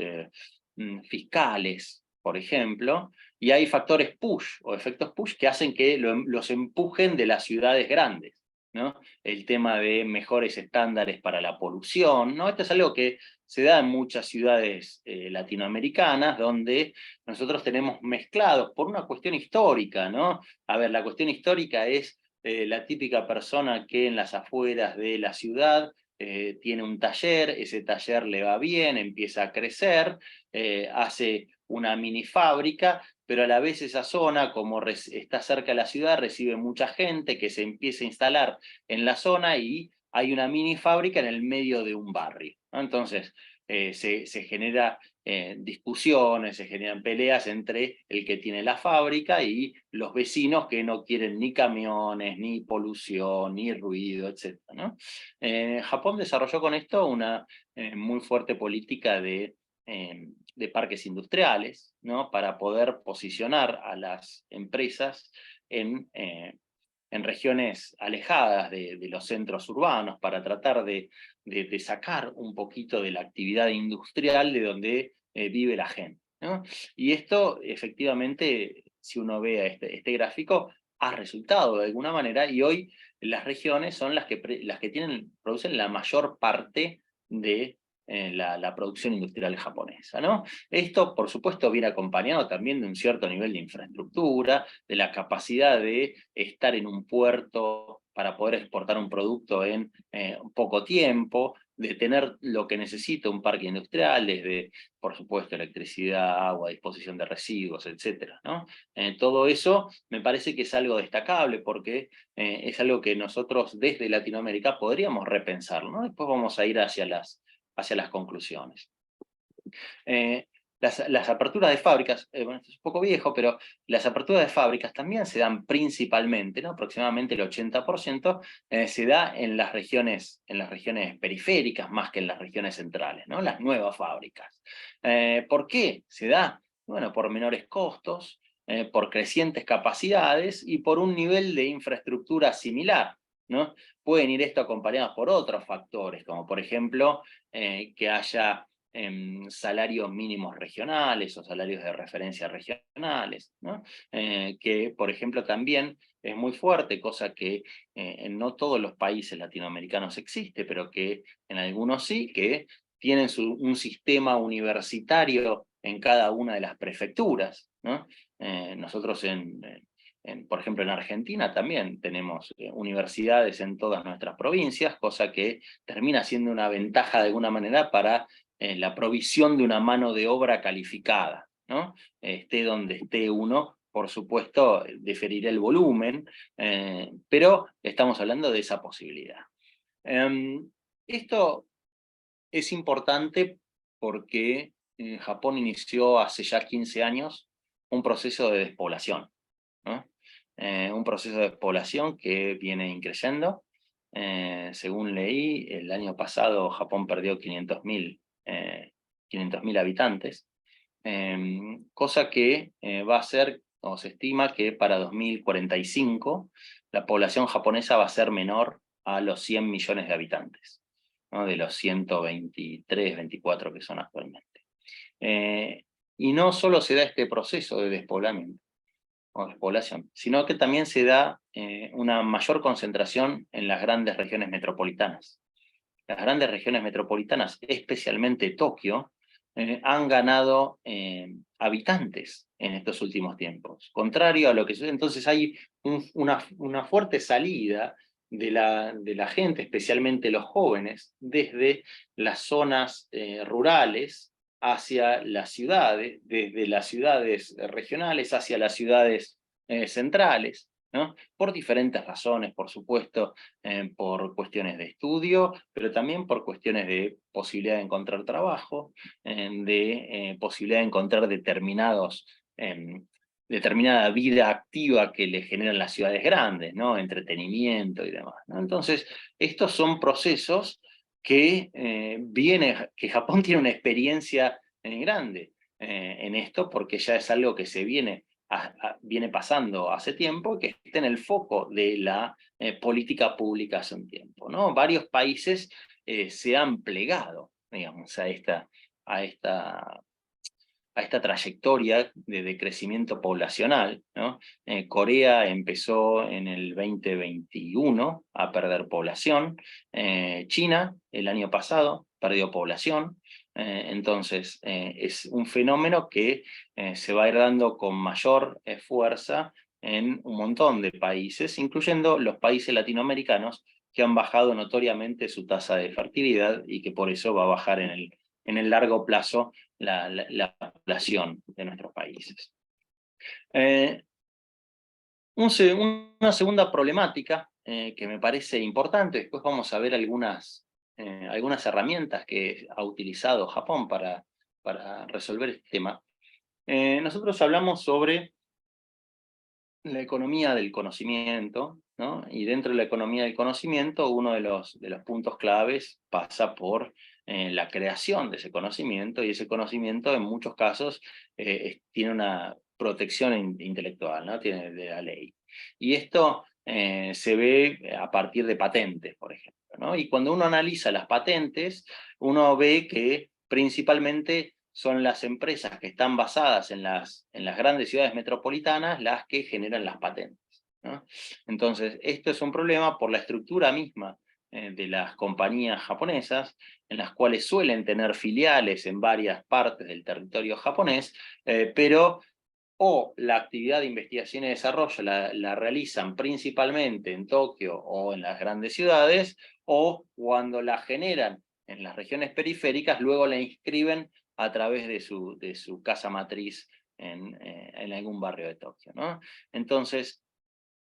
fiscales, por ejemplo, y hay factores push o efectos push que hacen que los empujen de las ciudades grandes, ¿no? El tema de mejores estándares para la polución, ¿no? Esto es algo que se da en muchas ciudades latinoamericanas, donde nosotros tenemos mezclados por una cuestión histórica, ¿no? A ver, la cuestión histórica es la típica persona que en las afueras de la ciudad tiene un taller, ese taller le va bien, empieza a crecer, hace una mini fábrica, pero a la vez esa zona, como está cerca de la ciudad, recibe mucha gente que se empieza a instalar en la zona y hay una mini fábrica en el medio de un barrio, ¿no? Entonces, se genera discusiones, se generan peleas entre el que tiene la fábrica y los vecinos que no quieren ni camiones, ni polución, ni ruido, etc., ¿no? Japón desarrolló con esto una muy fuerte política de parques industriales, ¿no? Para poder posicionar a las empresas en regiones alejadas de los centros urbanos, para tratar de sacar un poquito de la actividad industrial de donde vive la gente, ¿no? Y esto, efectivamente, si uno ve este gráfico, ha resultado de alguna manera, y hoy las regiones son las que producen la mayor parte de la producción industrial japonesa, ¿no? Esto, por supuesto, viene acompañado también de un cierto nivel de infraestructura, de la capacidad de estar en un puerto para poder exportar un producto en poco tiempo, de tener lo que necesita un parque industrial, desde, por supuesto, electricidad, agua, disposición de residuos, etcétera, ¿no? Todo eso me parece que es algo destacable, porque es algo que nosotros desde Latinoamérica podríamos repensar, ¿no? Después vamos a ir hacia las conclusiones. Las aperturas de fábricas, bueno, esto es un poco viejo, pero las aperturas de fábricas también se dan principalmente, ¿no? Aproximadamente el 80% se da en las regiones periféricas más que en las regiones centrales, ¿no? Las nuevas fábricas. ¿Por qué se da? Bueno, por menores costos, por crecientes capacidades y por un nivel de infraestructura similar, ¿no? Pueden ir esto acompañados por otros factores, como por ejemplo que haya salarios mínimos regionales o salarios de referencia regionales, ¿no? Que por ejemplo también es muy fuerte, cosa que en no todos los países latinoamericanos existe, pero que en algunos sí, que tienen un sistema universitario en cada una de las prefecturas, ¿no? Nosotros por ejemplo, en Argentina también tenemos universidades en todas nuestras provincias, cosa que termina siendo una ventaja de alguna manera para la provisión de una mano de obra calificada, ¿no? Esté donde esté uno, por supuesto, diferirá el volumen, pero estamos hablando de esa posibilidad. Esto es importante porque Japón inició hace ya 15 años un proceso de despoblación, ¿no? Un proceso de despoblación que viene increciendo. Según leí, el año pasado Japón perdió 500.000 habitantes, cosa que va a ser, o se estima que para 2045 la población japonesa va a ser menor a los 100 millones de habitantes, ¿no? De los 123, 24 que son actualmente. Y no solo se da este proceso de despoblamiento o despoblación, sino que también se da una mayor concentración en las grandes regiones metropolitanas. Las grandes regiones metropolitanas, especialmente Tokio, han ganado habitantes en estos últimos tiempos. Contrario a lo que sucede, entonces hay una fuerte salida de la gente, especialmente los jóvenes, desde las zonas rurales hacia las ciudades, desde las ciudades regionales hacia las ciudades centrales, ¿no? Por diferentes razones, por supuesto, por cuestiones de estudio, pero también por cuestiones de posibilidad de encontrar trabajo, de posibilidad de encontrar determinada vida activa que le generan las ciudades grandes, ¿no? Entretenimiento y demás, ¿no? Entonces, estos son procesos que, que Japón tiene una experiencia grande en esto, porque ya es algo que se viene pasando hace tiempo, que está en el foco de la política pública hace un tiempo, ¿no? Varios países se han plegado, digamos, a esta trayectoria de crecimiento poblacional, ¿no? Corea empezó en el 2021 a perder población, China el año pasado perdió población, entonces es un fenómeno que se va a ir dando con mayor fuerza en un montón de países, incluyendo los países latinoamericanos que han bajado notoriamente su tasa de fertilidad y que por eso va a bajar en el largo plazo la población de nuestros países. Una segunda problemática que me parece importante, después vamos a ver algunas herramientas que ha utilizado Japón para resolver este tema. Nosotros hablamos sobre la economía del conocimiento, ¿no? Y dentro de la economía del conocimiento, uno de los puntos claves pasa por la creación de ese conocimiento, y ese conocimiento en muchos casos tiene una protección intelectual, ¿no? Tiene de la ley. Y esto se ve a partir de patentes, por ejemplo, ¿no? Y cuando uno analiza las patentes, uno ve que principalmente son las empresas que están basadas en las grandes ciudades metropolitanas las que generan las patentes, ¿no? Entonces, esto es un problema por la estructura misma de las compañías japonesas, en las cuales suelen tener filiales en varias partes del territorio japonés, pero o la actividad de investigación y desarrollo la realizan principalmente en Tokio o en las grandes ciudades, o cuando la generan en las regiones periféricas, luego la inscriben a través de su casa matriz en algún barrio de Tokio, ¿no? Entonces,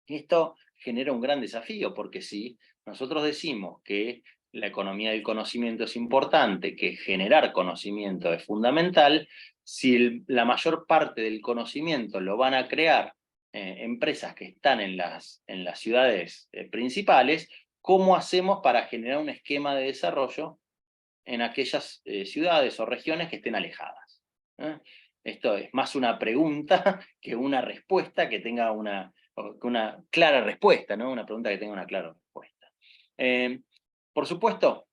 esto genera un gran desafío, porque si nosotros decimos que la economía del conocimiento es importante, que generar conocimiento es fundamental, si la mayor parte del conocimiento lo van a crear empresas que están en las ciudades principales, ¿cómo hacemos para generar un esquema de desarrollo en aquellas ciudades o regiones que estén alejadas? Esto es más una pregunta que una respuesta que tenga una clara respuesta, ¿no? Una pregunta que tenga una clara respuesta. Por supuesto,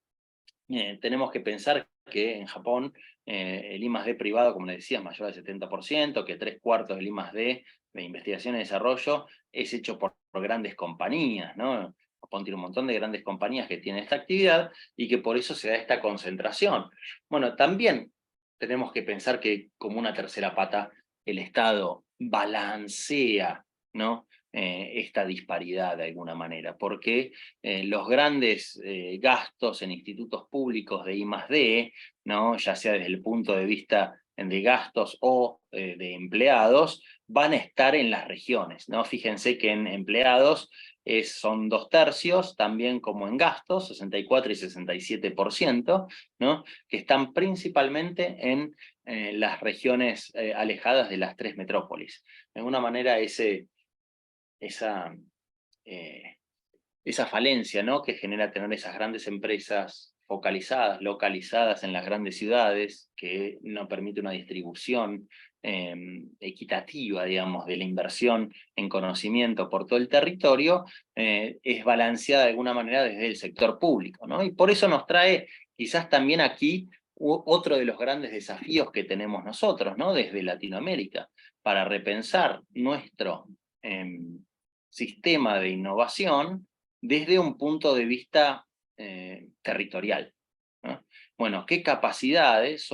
tenemos que pensar que en Japón el I+D privado, como les decía, es mayor al 70%, que 3/4 del I+D de investigación y desarrollo es hecho por grandes compañías, ¿no? Japón tiene un montón de grandes compañías que tienen esta actividad y que por eso se da esta concentración. Bueno, también tenemos que pensar que como una tercera pata, el Estado balancea, ¿no? Esta disparidad de alguna manera, porque los grandes gastos en institutos públicos de I+D, ¿no? Ya sea desde el punto de vista de gastos o de empleados, van a estar en las regiones, ¿no? Fíjense que en empleados son 2/3, también como en gastos, 64 y 67%, ¿no? Que están principalmente en las regiones alejadas de las 3 metrópolis. De alguna manera esa falencia, ¿no? Que genera tener esas grandes empresas focalizadas, localizadas en las grandes ciudades, que no permite una distribución equitativa, digamos, de la inversión en conocimiento por todo el territorio, es balanceada de alguna manera desde el sector público, ¿no? Y por eso nos trae quizás también aquí otro de los grandes desafíos que tenemos nosotros, ¿no? Desde Latinoamérica, para repensar nuestro sistema de innovación desde un punto de vista territorial, ¿no? Bueno, ¿qué capacidades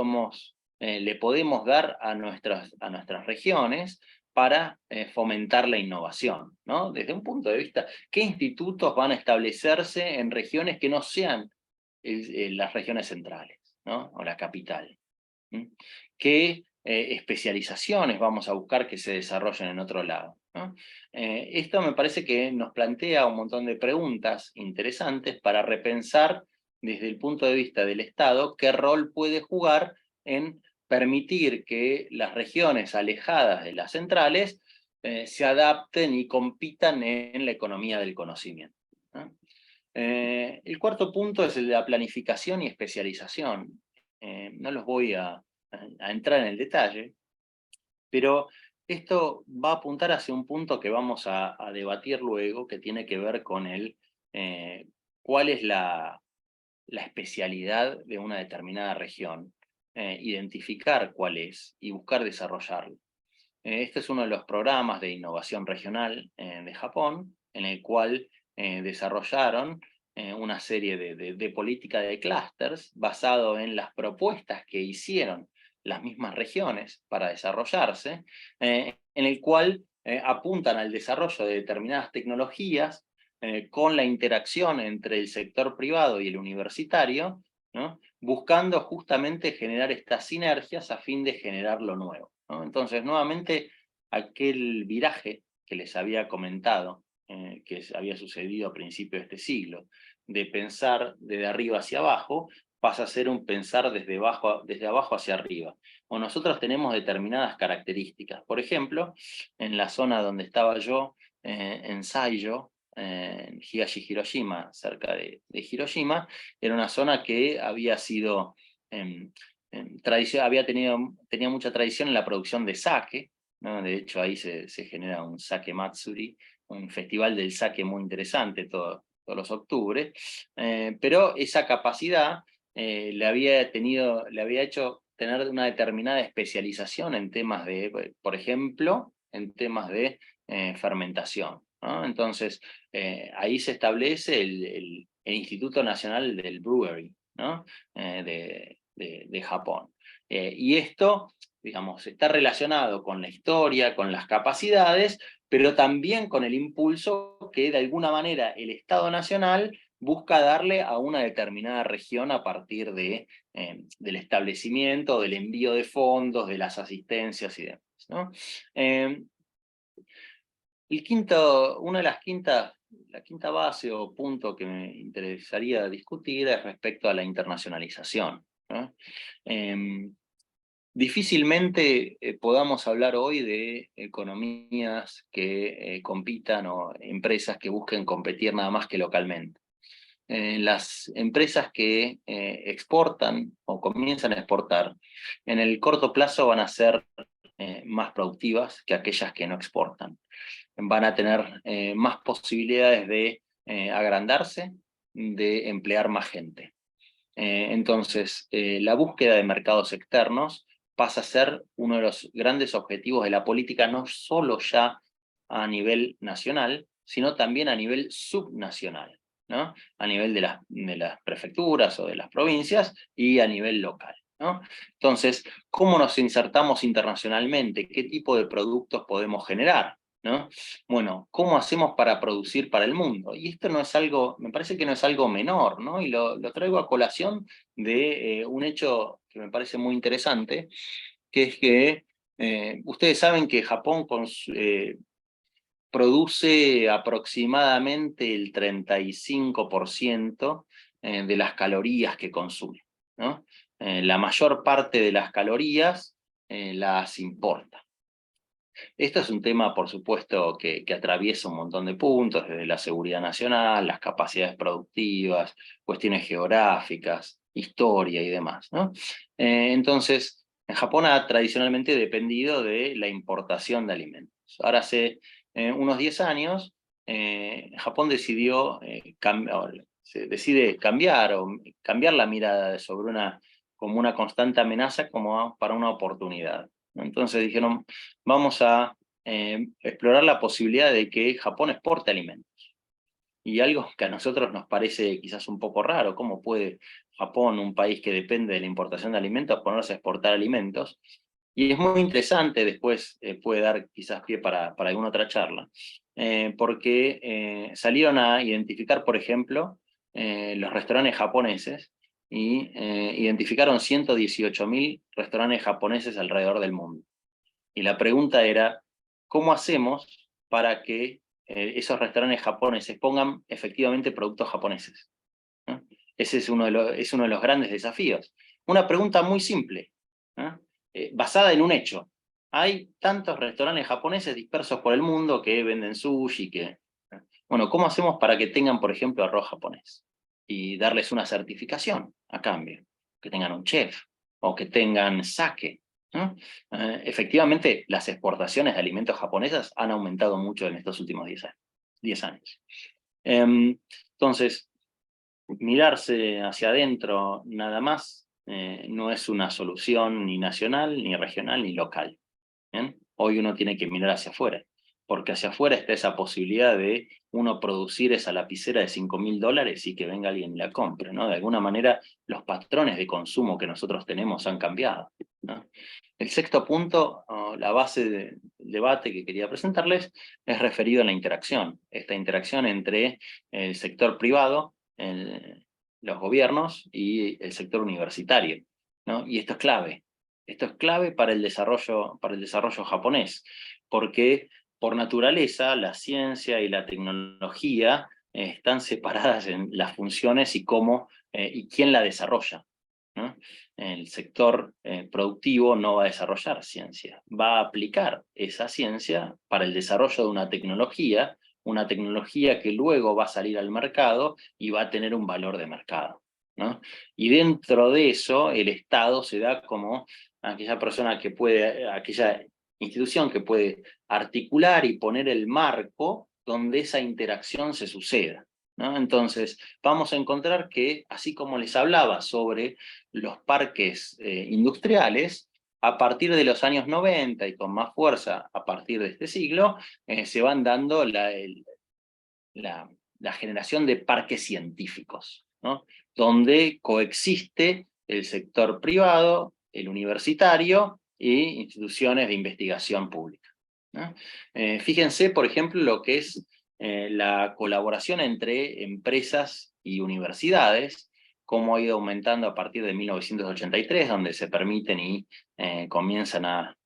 le podemos dar a nuestras regiones para fomentar la innovación, ¿no? Desde un punto de vista, ¿qué institutos van a establecerse en regiones que no sean las regiones centrales, ¿no? O la capital? ¿Qué especializaciones vamos a buscar que se desarrollen en otro lado, ¿no? Esto me parece que nos plantea un montón de preguntas interesantes para repensar desde el punto de vista del Estado qué rol puede jugar en permitir que las regiones alejadas de las centrales se adapten y compitan en la economía del conocimiento, ¿no? El cuarto punto es el de la planificación y especialización. No los voy a entrar en el detalle, pero esto va a apuntar hacia un punto que vamos a debatir luego, que tiene que ver con cuál es la especialidad de una determinada región, identificar cuál es y buscar desarrollarlo. Este es uno de los programas de innovación regional de Japón, en el cual desarrollaron una serie de política de clústeres basado en las propuestas que hicieron las mismas regiones para desarrollarse, en el cual apuntan al desarrollo de determinadas tecnologías con la interacción entre el sector privado y el universitario, ¿no? Buscando justamente generar estas sinergias a fin de generar lo nuevo, ¿no? Entonces, nuevamente, aquel viraje que les había comentado, que había sucedido a principios de este siglo, de pensar desde arriba hacia abajo, pasa a ser un pensar desde abajo hacia arriba. O nosotros tenemos determinadas características. Por ejemplo, en la zona donde estaba yo, en Saijo, en Higashi Hiroshima, cerca de Hiroshima, era una zona que había sido tenía mucha tradición en la producción de sake, ¿no? De hecho ahí se genera un sake matsuri, un festival del sake muy interesante todos los octubres, pero esa capacidad le había hecho tener una determinada especialización en temas de, por ejemplo, en temas de fermentación, ¿no? Entonces, ahí se establece el Instituto Nacional del Brewery, ¿no? De Japón. Y esto, digamos, está relacionado con la historia, con las capacidades, pero también con el impulso que de alguna manera el Estado Nacional busca darle a una determinada región a partir del establecimiento, del envío de fondos, de las asistencias y demás, ¿no? La quinta base o punto que me interesaría discutir es respecto a la internacionalización, ¿no? Difícilmente podamos hablar hoy de economías que compitan o empresas que busquen competir nada más que localmente. las empresas que exportan o comienzan a exportar, en el corto plazo van a ser más productivas que aquellas que no exportan. Van a tener más posibilidades de agrandarse, de emplear más gente. Entonces, la búsqueda de mercados externos pasa a ser uno de los grandes objetivos de la política, no solo ya a nivel nacional, sino también a nivel subnacional, ¿no? A nivel de las prefecturas o de las provincias y a nivel local, ¿no? Entonces, ¿cómo nos insertamos internacionalmente? ¿Qué tipo de productos podemos generar? ¿No? Bueno, ¿cómo hacemos para producir para el mundo? Y esto no es algo, me parece que no es algo menor, ¿no? Y lo traigo a colación de un hecho que me parece muy interesante, que es que ustedes saben que Japón produce aproximadamente el 35% de las calorías que consume, ¿no? La mayor parte de las calorías las importa. Esto es un tema, por supuesto, que atraviesa un montón de puntos, desde la seguridad nacional, las capacidades productivas, cuestiones geográficas, historia y demás, ¿no? Entonces, Japón ha tradicionalmente dependido de la importación de alimentos. Ahora hace unos 10 años, Japón decide cambiar la mirada sobre como una constante amenaza como para una oportunidad. Entonces dijeron, vamos a explorar la posibilidad de que Japón exporte alimentos. Y algo que a nosotros nos parece quizás un poco raro, ¿cómo puede Japón, un país que depende de la importación de alimentos, ponerse a exportar alimentos? Y es muy interesante, después puede dar quizás pie para alguna otra charla, porque salieron a identificar, por ejemplo, los restaurantes japoneses, y identificaron 118.000 restaurantes japoneses alrededor del mundo. Y la pregunta era, ¿cómo hacemos para que esos restaurantes japoneses pongan efectivamente productos japoneses? ¿No? Ese es uno de los grandes desafíos. Una pregunta muy simple, ¿no? Basada en un hecho. Hay tantos restaurantes japoneses dispersos por el mundo que venden sushi, Bueno, ¿cómo hacemos para que tengan, por ejemplo, arroz japonés? Y darles una certificación a cambio. Que tengan un chef, o que tengan sake, ¿no? Efectivamente, las exportaciones de alimentos japonesas han aumentado mucho en estos últimos 10 años. Entonces, mirarse hacia adentro nada más no es una solución ni nacional, ni regional, ni local. ¿Bien? Hoy uno tiene que mirar hacia afuera, porque hacia afuera está esa posibilidad de uno producir esa lapicera de $5.000 y que venga alguien y la compre, ¿no? De alguna manera los patrones de consumo que nosotros tenemos han cambiado, ¿no? El sexto punto, la base del debate que quería presentarles, es referido a la interacción. Esta interacción entre el sector privado, los gobiernos y el sector universitario, ¿no? Y esto es clave. Esto es clave para el desarrollo japonés, porque por naturaleza la ciencia y la tecnología están separadas en las funciones y cómo y quién la desarrolla, ¿no? El sector productivo no va a desarrollar ciencia, va a aplicar esa ciencia para el desarrollo de una tecnología que luego va a salir al mercado y va a tener un valor de mercado, ¿no? Y dentro de eso el Estado se da como aquella aquella institución que puede articular y poner el marco donde esa interacción se suceda, ¿no? Entonces, vamos a encontrar que, así como les hablaba sobre los parques industriales, a partir de los años 90 y con más fuerza a partir de este siglo, se van dando la generación de parques científicos, ¿no? Donde coexiste el sector privado, el universitario e instituciones de investigación pública, ¿no? Fíjense, por ejemplo, lo que es la colaboración entre empresas y universidades, cómo ha ido aumentando a partir de 1983, donde se permiten y comienzan a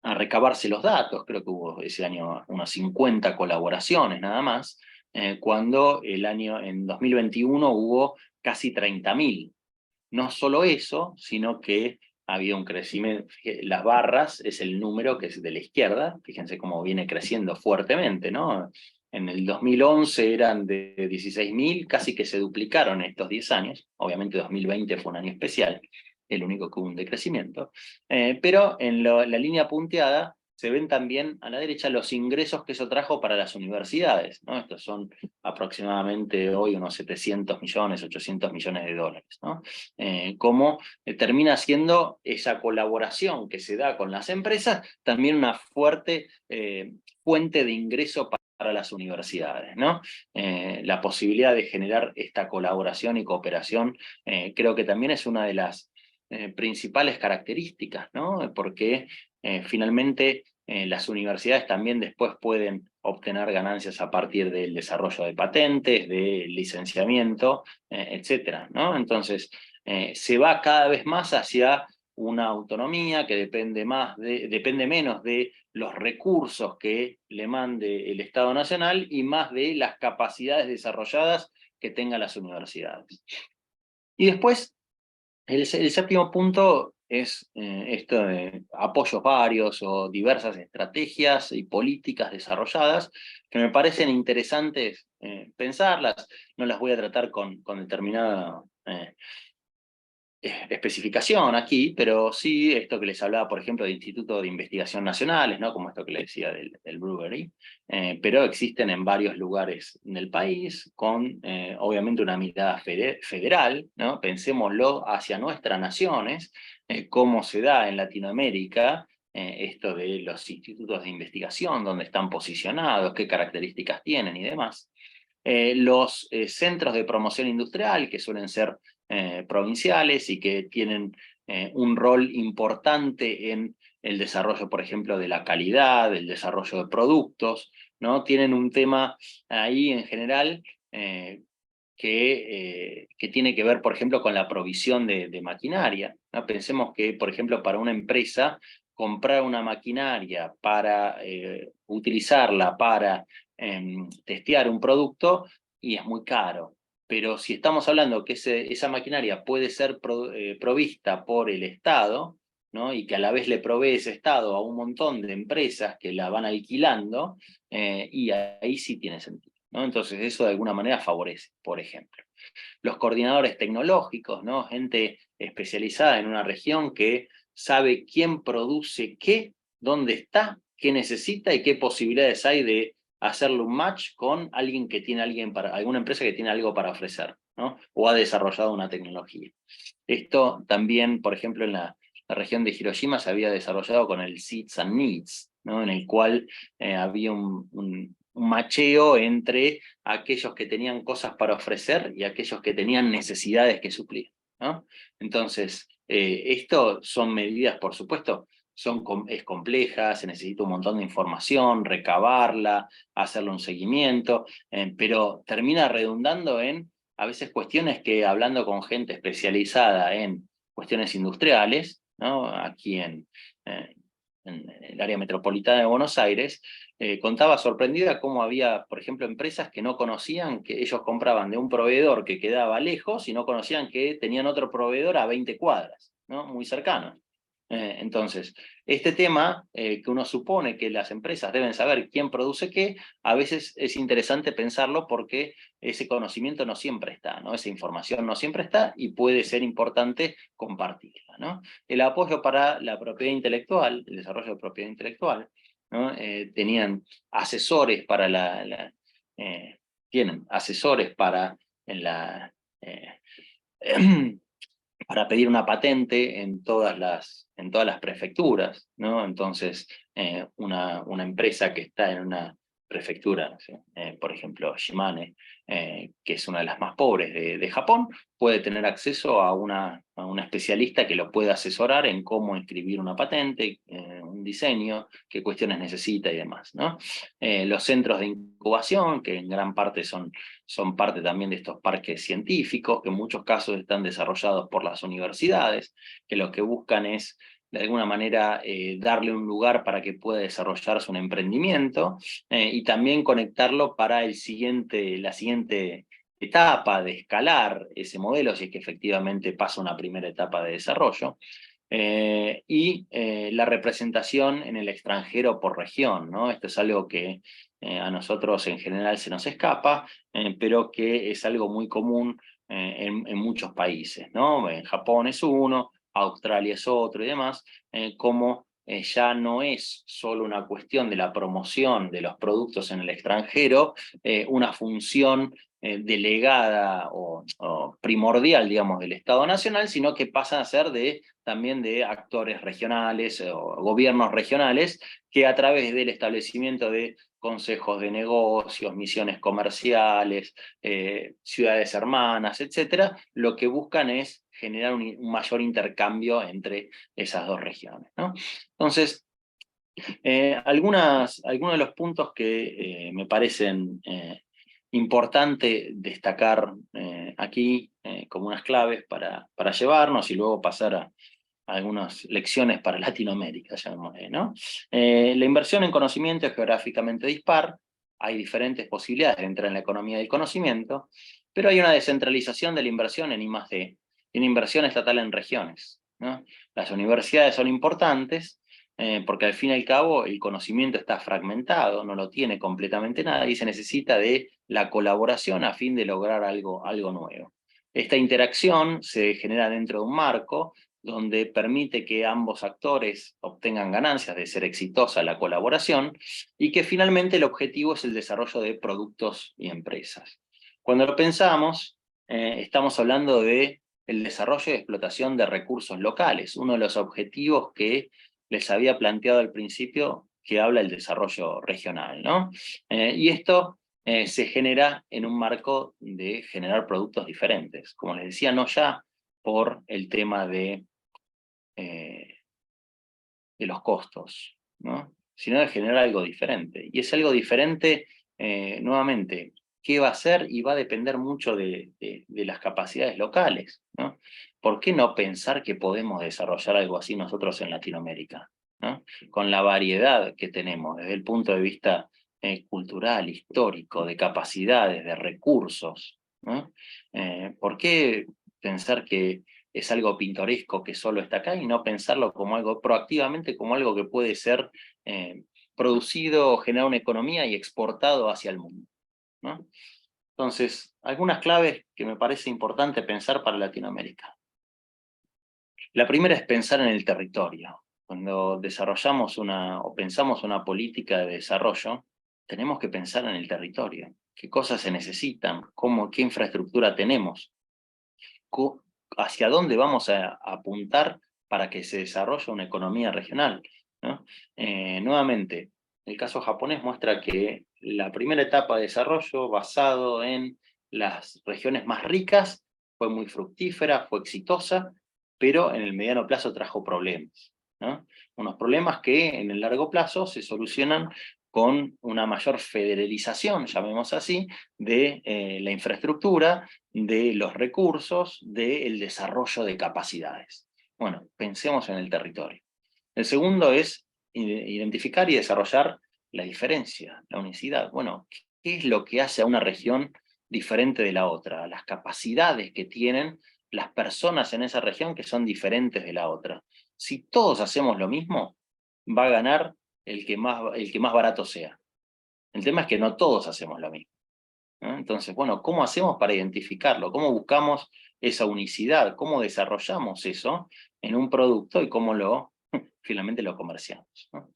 recabarse los datos. Creo que hubo ese año unas 50 colaboraciones nada más, cuando en 2021 hubo casi 30.000. No solo eso, sino que había un crecimiento. Las barras es el número que es de la izquierda, fíjense cómo viene creciendo fuertemente, ¿no? en el 2011 eran de 16.000, casi que se duplicaron en estos 10 años. Obviamente 2020 fue un año especial, el único que hubo un decrecimiento. Pero en la línea punteada se ven también a la derecha los ingresos que eso trajo para las universidades, ¿no? Estos son aproximadamente hoy unos 700 millones, 800 millones de dólares, ¿no? Cómo termina siendo esa colaboración que se da con las empresas también una fuerte fuente de ingreso para las universidades, ¿no? La posibilidad de generar esta colaboración y cooperación creo que también es una de las principales características, ¿no? Porque finalmente las universidades también después pueden obtener ganancias a partir del desarrollo de patentes, de licenciamiento, etcétera, ¿no? Entonces, se va cada vez más hacia una autonomía que depende menos de los recursos que le mande el Estado Nacional y más de las capacidades desarrolladas que tengan las universidades. Y después, el séptimo punto es esto de apoyos varios o diversas estrategias y políticas desarrolladas que me parecen interesantes pensarlas. No las voy a tratar con determinada especificación aquí, pero sí esto que les hablaba, por ejemplo, de institutos de investigación nacionales, ¿no? Como esto que les decía del Brewery, pero existen en varios lugares del país, con obviamente una mirada federal, ¿no? Pensémoslo hacia nuestras naciones, cómo se da en Latinoamérica esto de los institutos de investigación, dónde están posicionados, qué características tienen y demás. Los centros de promoción industrial, que suelen ser provinciales y que tienen un rol importante en el desarrollo, por ejemplo, de la calidad, el desarrollo de productos, ¿no? Tienen un tema ahí en general que tiene que ver, por ejemplo, con la provisión de maquinaria, ¿no? Pensemos que, por ejemplo, para una empresa, comprar una maquinaria para utilizarla para testear un producto, y es muy caro. Pero si estamos hablando que esa maquinaria puede ser provista por el Estado, ¿no? Y que a la vez le provee ese Estado a un montón de empresas que la van alquilando, y ahí sí tiene sentido, ¿no? Entonces eso de alguna manera favorece, por ejemplo. Los coordinadores tecnológicos, ¿no? Gente especializada en una región que sabe quién produce qué, dónde está, qué necesita y qué posibilidades hay de hacerle un match con alguien que tiene alguna empresa que tiene algo para ofrecer, ¿no? O ha desarrollado una tecnología. Esto también, por ejemplo, en la región de Hiroshima se había desarrollado con el Seeds and Needs, ¿no? En el cual había un macheo entre aquellos que tenían cosas para ofrecer y aquellos que tenían necesidades que suplir, ¿no? Entonces, esto son medidas, por supuesto, es compleja, se necesita un montón de información, recabarla, hacerle un seguimiento, pero termina redundando en a veces cuestiones que, hablando con gente especializada en cuestiones industriales, ¿no? Aquí en el área metropolitana de Buenos Aires, contaba sorprendida cómo había, por ejemplo, empresas que no conocían que ellos compraban de un proveedor que quedaba lejos y no conocían que tenían otro proveedor a 20 cuadras, ¿no? Muy cercano. Entonces, este tema que uno supone que las empresas deben saber quién produce qué, a veces es interesante pensarlo porque ese conocimiento no siempre está, ¿no? Esa información no siempre está y puede ser importante compartirla, ¿no? El apoyo para la propiedad intelectual, el desarrollo de propiedad intelectual, ¿no? Tenían asesores para tienen asesores para la para pedir una patente en todas las prefecturas, ¿no? Entonces, una empresa que está en una prefectura, no sé, por ejemplo, Shimane, que es una de las más pobres de Japón, puede tener acceso a una especialista que lo puede asesorar en cómo escribir una patente, un diseño, qué cuestiones necesita y demás, ¿no? Los centros de incubación, que en gran parte son parte también de estos parques científicos, que en muchos casos están desarrollados por las universidades, que lo que buscan es, de alguna manera, darle un lugar para que pueda desarrollarse un emprendimiento, y también conectarlo para la siguiente etapa de escalar ese modelo, si es que efectivamente pasa una primera etapa de desarrollo. Y la representación en el extranjero por región, ¿no? Esto es algo que a nosotros en general se nos escapa, pero que es algo muy común en muchos países, ¿no? En Japón es uno, Australia es otro y demás, como ya no es solo una cuestión de la promoción de los productos en el extranjero, una función delegada o primordial, digamos, del Estado Nacional, sino que pasan a ser también de actores regionales o gobiernos regionales que a través del establecimiento de consejos de negocios, misiones comerciales, ciudades hermanas, etcétera, lo que buscan es generar un mayor intercambio entre esas dos regiones, ¿no? Entonces, algunos de los puntos que me parecen importante destacar aquí como unas claves para llevarnos y luego pasar a algunas lecciones para Latinoamérica, llamémosle, ¿no? La inversión en conocimiento es geográficamente dispar, hay diferentes posibilidades de entrar en la economía del conocimiento, pero hay una descentralización de la inversión en I+D, y una inversión estatal en regiones, ¿no? Las universidades son importantes, porque al fin y al cabo el conocimiento está fragmentado, no lo tiene completamente nada, y se necesita de la colaboración a fin de lograr algo nuevo. Esta interacción se genera dentro de un marco donde permite que ambos actores obtengan ganancias de ser exitosa la colaboración, y que finalmente el objetivo es el desarrollo de productos y empresas. Cuando lo pensamos, estamos hablando de el desarrollo y explotación de recursos locales, uno de los objetivos que les había planteado al principio, que habla del desarrollo regional, ¿no? Y esto se genera en un marco de generar productos diferentes, como les decía, no ya por el tema de los costos, ¿no? Sino de generar algo diferente. Y es algo diferente, nuevamente, ¿qué va a ser? Y va a depender mucho de las capacidades locales, ¿no? ¿Por qué no pensar que podemos desarrollar algo así nosotros en Latinoamérica, ¿no? Con la variedad que tenemos desde el punto de vista cultural, histórico, de capacidades, de recursos, ¿no? ¿Por qué pensar que es algo pintoresco que solo está acá y no pensarlo como algo proactivamente, como algo que puede ser producido, generar una economía y exportado hacia el mundo, ¿no? Entonces, algunas claves que me parece importante pensar para Latinoamérica. La primera es pensar en el territorio. Cuando desarrollamos o pensamos una política de desarrollo, tenemos que pensar en el territorio. ¿Qué cosas se necesitan? ¿Qué infraestructura tenemos? ¿Hacia dónde vamos a apuntar para que se desarrolle una economía regional, ¿no? Nuevamente, el caso japonés muestra que la primera etapa de desarrollo basado en las regiones más ricas fue muy fructífera, fue exitosa, pero en el mediano plazo trajo problemas, ¿no? Unos problemas que en el largo plazo se solucionan con una mayor federalización, llamemos así, de la infraestructura, de los recursos, del desarrollo de capacidades. Bueno, pensemos en el territorio. El segundo es identificar y desarrollar la diferencia, la unicidad. Bueno, ¿qué es lo que hace a una región diferente de la otra? Las capacidades que tienen las personas en esa región que son diferentes de la otra. Si todos hacemos lo mismo, va a ganar el que más barato sea. El tema es que no todos hacemos lo mismo, ¿no? Entonces, bueno, ¿cómo hacemos para identificarlo? ¿Cómo buscamos esa unicidad? ¿Cómo desarrollamos eso en un producto y cómo finalmente lo comerciamos, ¿no?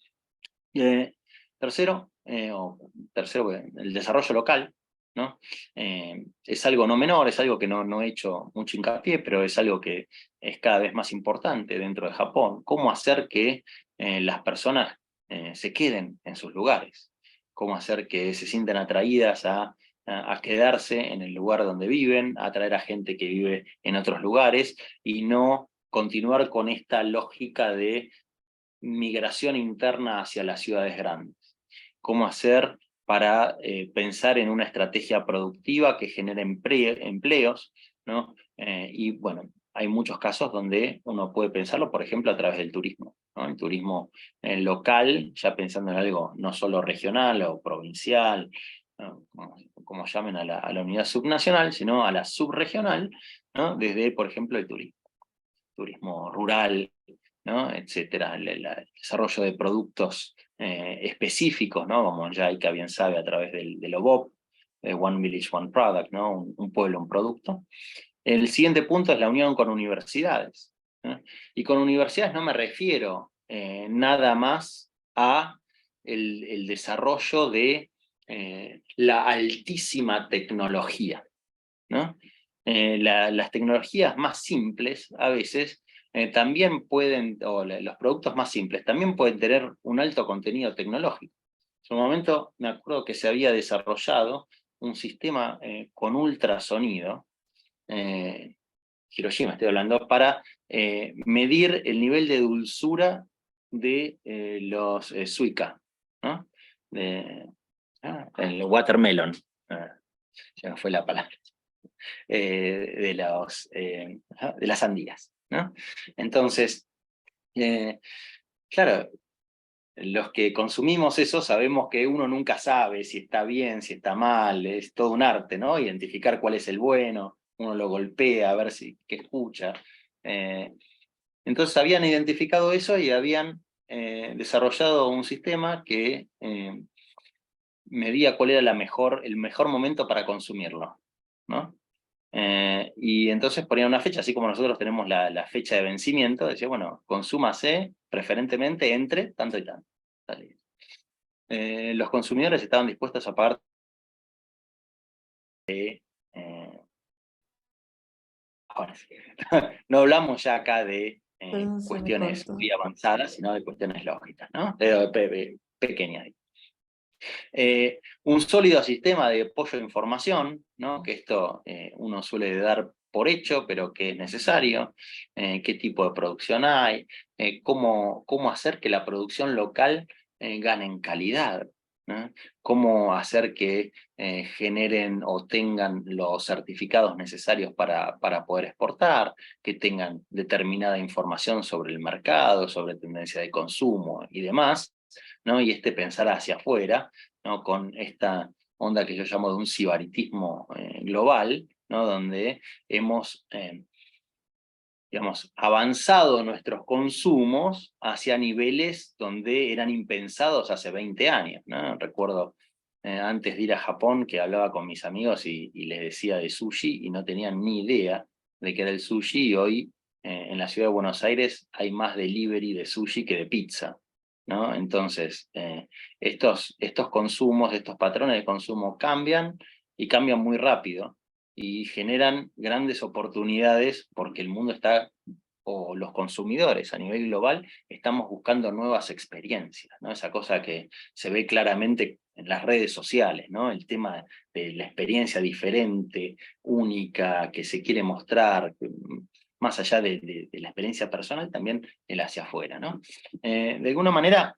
Tercero, el desarrollo local, ¿no? Es algo no menor, es algo que no he hecho mucho hincapié, pero es algo que es cada vez más importante dentro de Japón. ¿Cómo hacer que las personas se queden en sus lugares? ¿Cómo hacer que se sientan atraídas a quedarse en el lugar donde viven, a atraer a gente que vive en otros lugares y no continuar con esta lógica de migración interna hacia las ciudades grandes? ¿Cómo hacer para pensar en una estrategia productiva que genere empleos, ¿no? Y bueno, hay muchos casos donde uno puede pensarlo, por ejemplo, a través del turismo, ¿no? El turismo local, ya pensando en algo no solo regional o provincial, ¿no? Como llamen a la unidad subnacional, sino a la subregional, ¿no? Desde, por ejemplo, el turismo rural, ¿no? Etcétera, el desarrollo de productos específicos, ¿no? Como JICA bien sabe a través del OBOP, One Village, One Product, ¿no? Un pueblo, un producto. El siguiente punto es la unión con universidades, ¿no? Y con universidades no me refiero nada más a el desarrollo de la altísima tecnología, ¿no? Las tecnologías más simples a veces también pueden, los productos más simples también pueden tener un alto contenido tecnológico. En su momento me acuerdo que se había desarrollado un sistema con ultrasonido, Hiroshima estoy hablando, para medir el nivel de dulzura de los suica, ¿no? El watermelon, ya no fue la palabra, de las sandías, ¿no? Entonces, claro, los que consumimos eso sabemos que uno nunca sabe si está bien, si está mal, es todo un arte, ¿no? Identificar cuál es el bueno, uno lo golpea a ver qué escucha. Entonces habían identificado eso y habían desarrollado un sistema que medía cuál era el mejor momento para consumirlo, ¿no? Y entonces ponían una fecha, así como nosotros tenemos la fecha de vencimiento, decía, bueno, consúmase preferentemente entre tanto y tanto. Los consumidores estaban dispuestos a pagar ahora sí. No hablamos ya acá de Perdón, se me cuestiones cortó. muy avanzadas, sino de cuestiones lógicas, ¿no? Pequeñas. Un sólido sistema de apoyo de información, ¿no? Que esto uno suele dar por hecho, pero que es necesario, qué tipo de producción hay, cómo hacer que la producción local gane en calidad, ¿no? Cómo hacer que generen o tengan los certificados necesarios para poder exportar, que tengan determinada información sobre el mercado, sobre tendencia de consumo y demás, ¿no? Y pensar hacia afuera, ¿no? Con esta onda que yo llamo de un sibaritismo global, ¿no? Donde hemos digamos, avanzado nuestros consumos hacia niveles donde eran impensados hace 20 años, ¿no? Recuerdo antes de ir a Japón que hablaba con mis amigos y les decía de sushi y no tenían ni idea de qué era el sushi, y hoy en la ciudad de Buenos Aires hay más delivery de sushi que de pizza, ¿no? Entonces, estos consumos, estos patrones de consumo cambian y cambian muy rápido y generan grandes oportunidades porque el mundo está, o los consumidores a nivel global, estamos buscando nuevas experiencias, ¿no? Esa cosa que se ve claramente en las redes sociales, ¿no? El tema de la experiencia diferente, única, que se quiere mostrar, más allá de la experiencia personal, también el hacia afuera, ¿no? De alguna manera,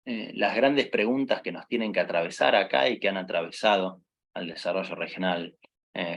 las grandes preguntas que nos tienen que atravesar acá y que han atravesado al desarrollo regional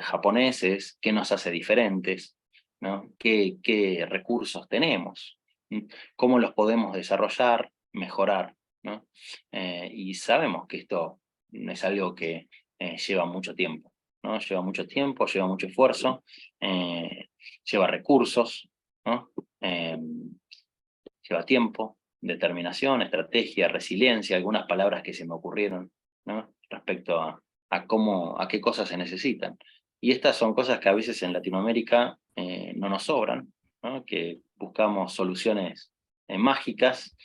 japoneses, qué nos hace diferentes, ¿no? ¿Qué recursos tenemos? ¿Mm? ¿Cómo los podemos desarrollar, mejorar? ¿No? Y sabemos que esto es algo que lleva mucho tiempo, ¿no? Lleva mucho tiempo, lleva mucho esfuerzo, lleva recursos, ¿no? Lleva tiempo, determinación, estrategia, resiliencia, algunas palabras que se me ocurrieron, ¿no? Respecto a qué cosas se necesitan. Y estas son cosas que a veces en Latinoamérica no nos sobran, ¿no? Que buscamos soluciones mágicas,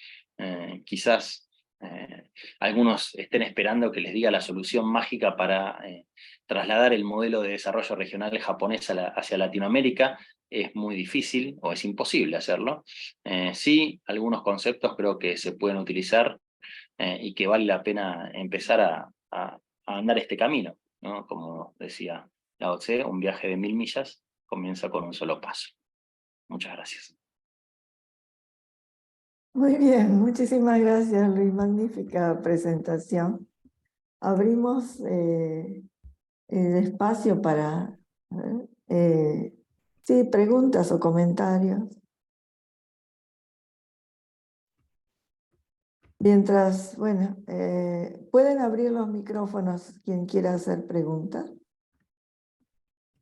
quizás algunos estén esperando que les diga la solución mágica para trasladar el modelo de desarrollo regional japonés hacia Latinoamérica. Es muy difícil o es imposible hacerlo. Sí, algunos conceptos creo que se pueden utilizar y que vale la pena empezar a andar este camino, ¿no? Como decía Lao Tse, un viaje de 1000 millas comienza con un solo paso. Muchas gracias. Muy bien, muchísimas gracias, Luis. Magnífica presentación. Abrimos el espacio para sí, preguntas o comentarios. Mientras, bueno, pueden abrir los micrófonos quien quiera hacer preguntas.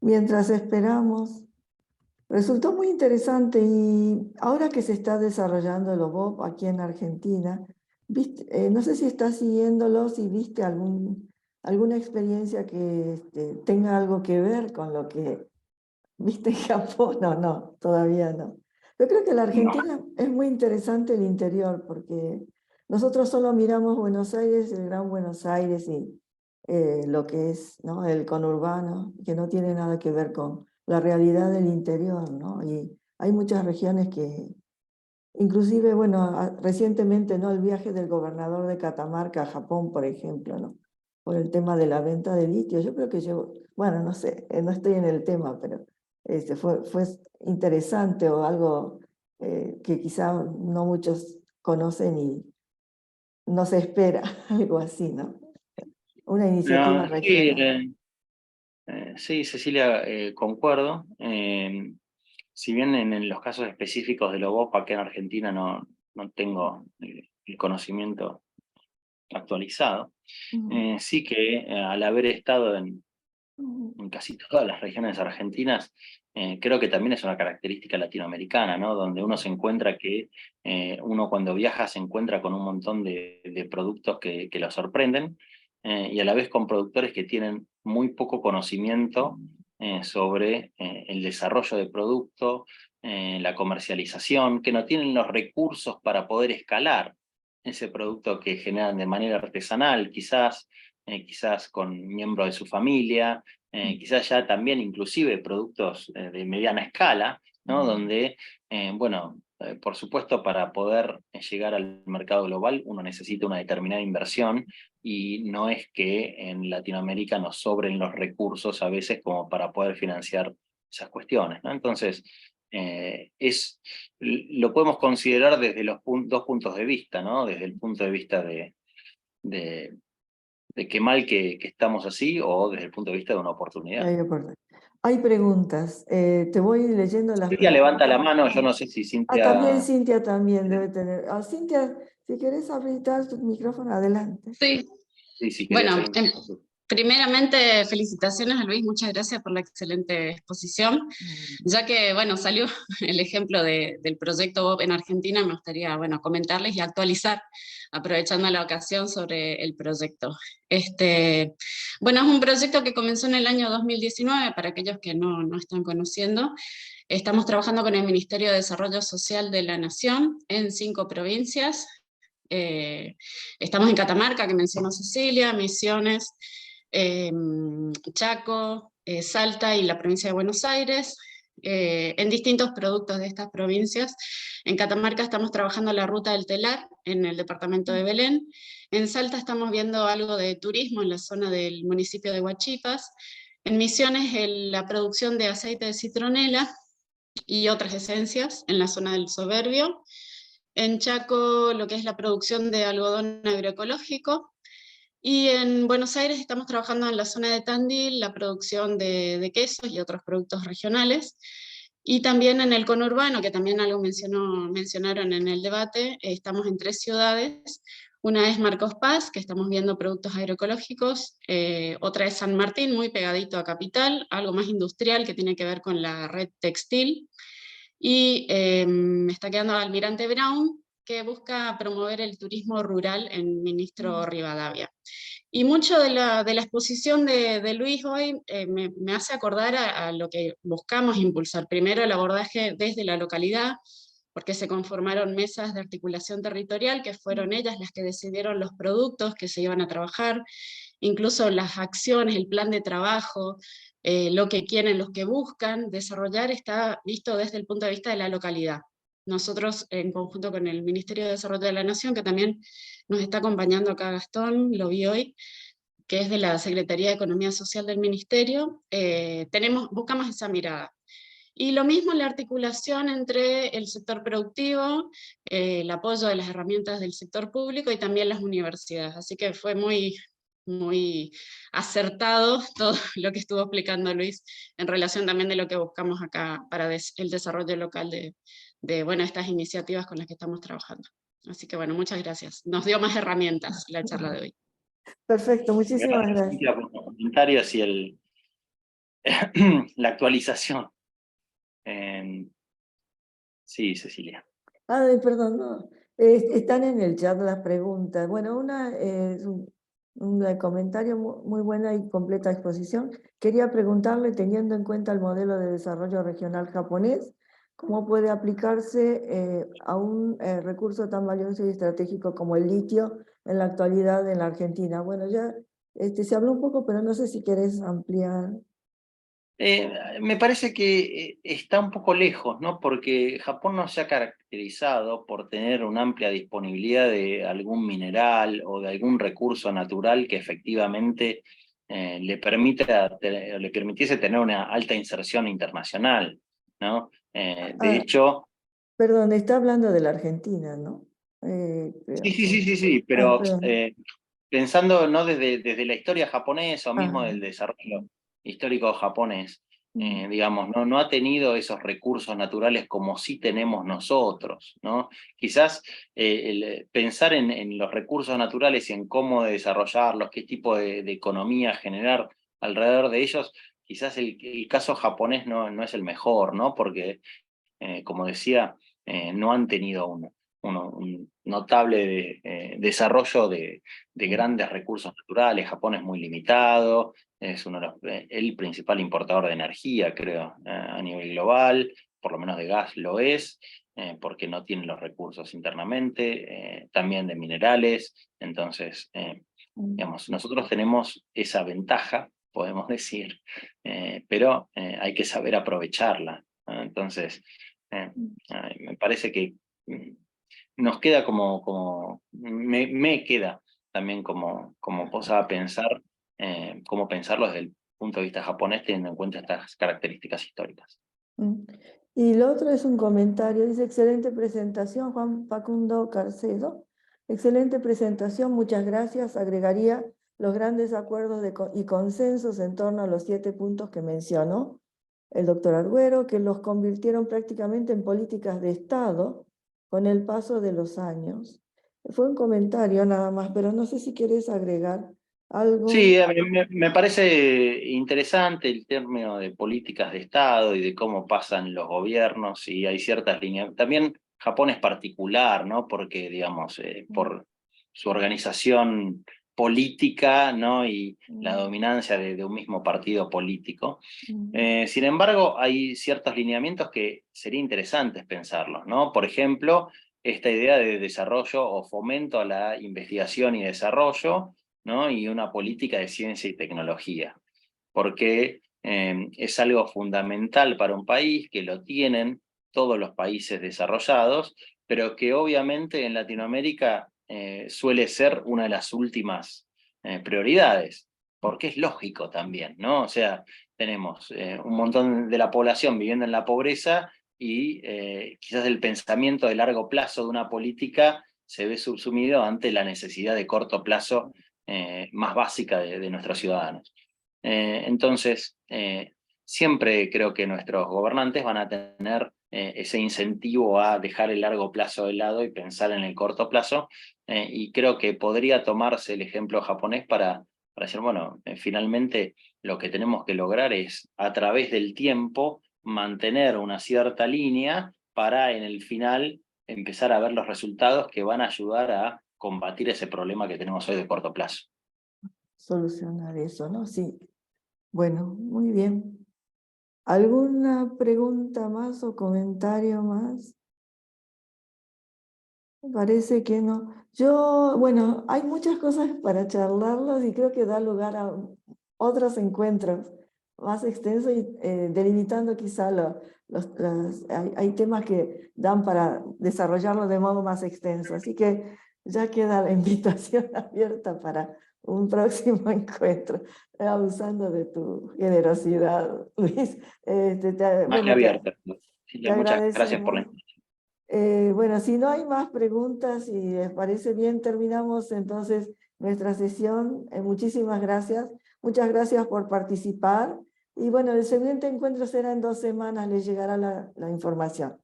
Mientras esperamos. Resultó muy interesante y ahora que se está desarrollando el OBOP aquí en Argentina, no sé si estás siguiéndolo, si viste alguna experiencia que tenga algo que ver con lo que viste en Japón. No, todavía no. Yo creo que la No. Argentina es muy interesante el interior porque nosotros solo miramos Buenos Aires, el Gran Buenos Aires y lo que es, ¿no?, el conurbano, que no tiene nada que ver con la realidad del interior, ¿no? Y hay muchas regiones que, inclusive, bueno, recientemente, ¿no?, el viaje del gobernador de Catamarca a Japón, por ejemplo, ¿no?, por el tema de la venta de litio. Yo creo que bueno, no sé, no estoy en el tema, pero fue interesante o algo que quizá no muchos conocen y no se espera, algo así, ¿no? Una iniciativa No, sí, regional. sí, Cecilia, concuerdo. Si bien en los casos específicos de Lobopa acá en Argentina no tengo el conocimiento actualizado, Ujú, sí que al haber estado ujú, en casi todas las regiones argentinas, creo que también es una característica latinoamericana, ¿no? Donde uno se encuentra que uno cuando viaja se encuentra con un montón de productos que lo sorprenden, y a la vez con productores que tienen muy poco conocimiento sobre el desarrollo de producto, la comercialización, que no tienen los recursos para poder escalar ese producto que generan de manera artesanal, quizás con miembros de su familia, quizás ya también inclusive productos de mediana escala, ¿no? ujú. Donde, bueno, por supuesto para poder llegar al mercado global uno necesita una determinada inversión y no es que en Latinoamérica nos sobren los recursos a veces como para poder financiar esas cuestiones, ¿no? Entonces, lo podemos considerar desde los dos puntos de vista, ¿no? Desde el punto de vista de, de qué mal que estamos así o desde el punto de vista de una oportunidad. Hay preguntas. Te voy leyendo las Cintia levanta la preguntas. mano, yo no sé si También Cintia... Cintia también debe tener. Cintia, si querés habilitar tu micrófono, adelante. Sí, Sí, si querés bueno, ahí. primeramente felicitaciones a Luis, muchas gracias por la excelente exposición. Ya que, bueno, salió el ejemplo del proyecto Bob en Argentina, me gustaría, bueno, comentarles y actualizar, aprovechando la ocasión sobre el proyecto. Bueno, es un proyecto que comenzó en el año 2019, para aquellos que no están conociendo. Estamos trabajando con el Ministerio de Desarrollo Social de la Nación en 5 provincias. Estamos en Catamarca, que mencionó Cecilia, Misiones, Chaco, Salta y la provincia de Buenos Aires, en distintos productos de estas provincias. En Catamarca estamos trabajando la ruta del telar en el departamento de Belén. En Salta estamos viendo algo de turismo en la zona del municipio de Huachipas. En Misiones la producción de aceite de citronela y otras esencias en la zona del Soberbio. En Chaco lo que es la producción de algodón agroecológico. Y en Buenos Aires estamos trabajando en la zona de Tandil, la producción de quesos y otros productos regionales. Y también en el conurbano, que también algo mencionaron en el debate, estamos en 3 ciudades. Una es Marcos Paz, que estamos viendo productos agroecológicos. Otra es San Martín, muy pegadito a Capital, algo más industrial que tiene que ver con la red textil. Y me está quedando Almirante Brown, que busca promover el turismo rural en Ministro Rivadavia. Y mucho de la exposición de Luis hoy me hace acordar a lo que buscamos impulsar. Primero, el abordaje desde la localidad, porque se conformaron mesas de articulación territorial, que fueron ellas las que decidieron los productos que se iban a trabajar, incluso las acciones, el plan de trabajo, lo que quieren, los que buscan desarrollar, está visto desde el punto de vista de la localidad. Nosotros, en conjunto con el Ministerio de Desarrollo de la Nación, que también nos está acompañando acá Gastón, lo vi hoy, que es de la Secretaría de Economía Social del Ministerio, buscamos esa mirada. Y lo mismo la articulación entre el sector productivo, el apoyo de las herramientas del sector público y también las universidades. Así que fue muy acertado todo lo que estuvo explicando Luis en relación también de lo que buscamos acá para el desarrollo local de bueno, estas iniciativas con las que estamos trabajando. Así que bueno, muchas gracias. Nos dio más herramientas la charla de hoy. Perfecto, muchísimas Gracias, gracias. Cintia, por los comentarios y la actualización. Sí, Cecilia. Ay, perdón, no. Están en el chat las preguntas. Bueno, una es un comentario muy buena y completa exposición. Quería preguntarle, teniendo en cuenta el modelo de desarrollo regional japonés, ¿cómo puede aplicarse a un recurso tan valioso y estratégico como el litio en la actualidad en la Argentina? Bueno, ya se habló un poco, pero no sé si querés ampliar. Me parece que está un poco lejos, ¿no? Porque Japón no se ha caracterizado por tener una amplia disponibilidad de algún mineral o de algún recurso natural que efectivamente le permitiese tener una alta inserción internacional, ¿no? De hecho... Perdón, está hablando de la Argentina, ¿no? Sí, pero Perdón. pensando no desde la historia japonesa o mismo Ah, del desarrollo histórico japonés, mm, digamos, no ha tenido esos recursos naturales como sí tenemos nosotros, ¿no? Quizás pensar en los recursos naturales y en cómo desarrollarlos, qué tipo de economía generar alrededor de ellos, quizás el caso japonés no es el mejor, ¿no? Porque, como decía, no han tenido un notable desarrollo de grandes recursos naturales. Japón es muy limitado, es el principal importador de energía, creo, a nivel global, por lo menos de gas lo es, porque no tiene los recursos internamente, también de minerales. Entonces, digamos, nosotros tenemos esa ventaja, podemos decir, pero hay que saber aprovecharla, ¿no? Entonces, me parece que nos queda me queda también como cosa a pensar, cómo pensarlo desde el punto de vista japonés, teniendo en cuenta estas características históricas. mm. Y lo otro es un comentario, dice, excelente presentación, Juan Facundo Carcedo. Excelente presentación, muchas gracias. Agregaría los grandes acuerdos y consensos en torno a los 7 puntos que mencionó el doctor Arguero, que los convirtieron prácticamente en políticas de Estado con el paso de los años. Fue un comentario nada más, pero no sé si quieres agregar algo. Sí, a mí me parece interesante el término de políticas de Estado y de cómo pasan los gobiernos, y hay ciertas líneas. También Japón es particular, ¿no? Porque, digamos, por su organización política, ¿no? Y la dominancia de un mismo partido político. Sin embargo, hay ciertos lineamientos que sería interesantes pensarlos, ¿no? Por ejemplo, esta idea de desarrollo o fomento a la investigación y desarrollo, ¿no? Y una política de ciencia y tecnología, porque es algo fundamental para un país, que lo tienen todos los países desarrollados, pero que obviamente en Latinoamérica suele ser una de las últimas prioridades, porque es lógico también, ¿no? O sea, tenemos un montón de la población viviendo en la pobreza y quizás el pensamiento de largo plazo de una política se ve subsumido ante la necesidad de corto plazo más básica de nuestros ciudadanos. Entonces, siempre creo que nuestros gobernantes van a tener ese incentivo a dejar el largo plazo de lado y pensar en el corto plazo, y creo que podría tomarse el ejemplo japonés para decir, bueno, finalmente lo que tenemos que lograr es, a través del tiempo, mantener una cierta línea para en el final empezar a ver los resultados que van a ayudar a combatir ese problema que tenemos hoy de corto plazo. Solucionar eso, ¿no? Sí. Bueno, muy bien. ¿Alguna pregunta más o comentario más? Me parece que no. Bueno, hay muchas cosas para charlarlas y creo que da lugar a otros encuentros más extensos y delimitando quizá hay temas que dan para desarrollarlo de modo más extenso. Así que ya queda la invitación abierta para un próximo encuentro, abusando de tu generosidad, Luis. Más que abierto. Te Silvia, muchas gracias por la agradecemos. invitación. Bueno, si no hay más preguntas y les parece bien, terminamos entonces nuestra sesión. Muchísimas gracias. Muchas gracias por participar. Y bueno, el siguiente encuentro será en 2 semanas, les llegará la información.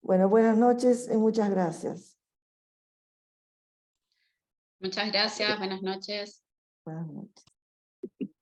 Bueno, buenas noches y muchas gracias. Muchas gracias, buenas noches. Buenas noches.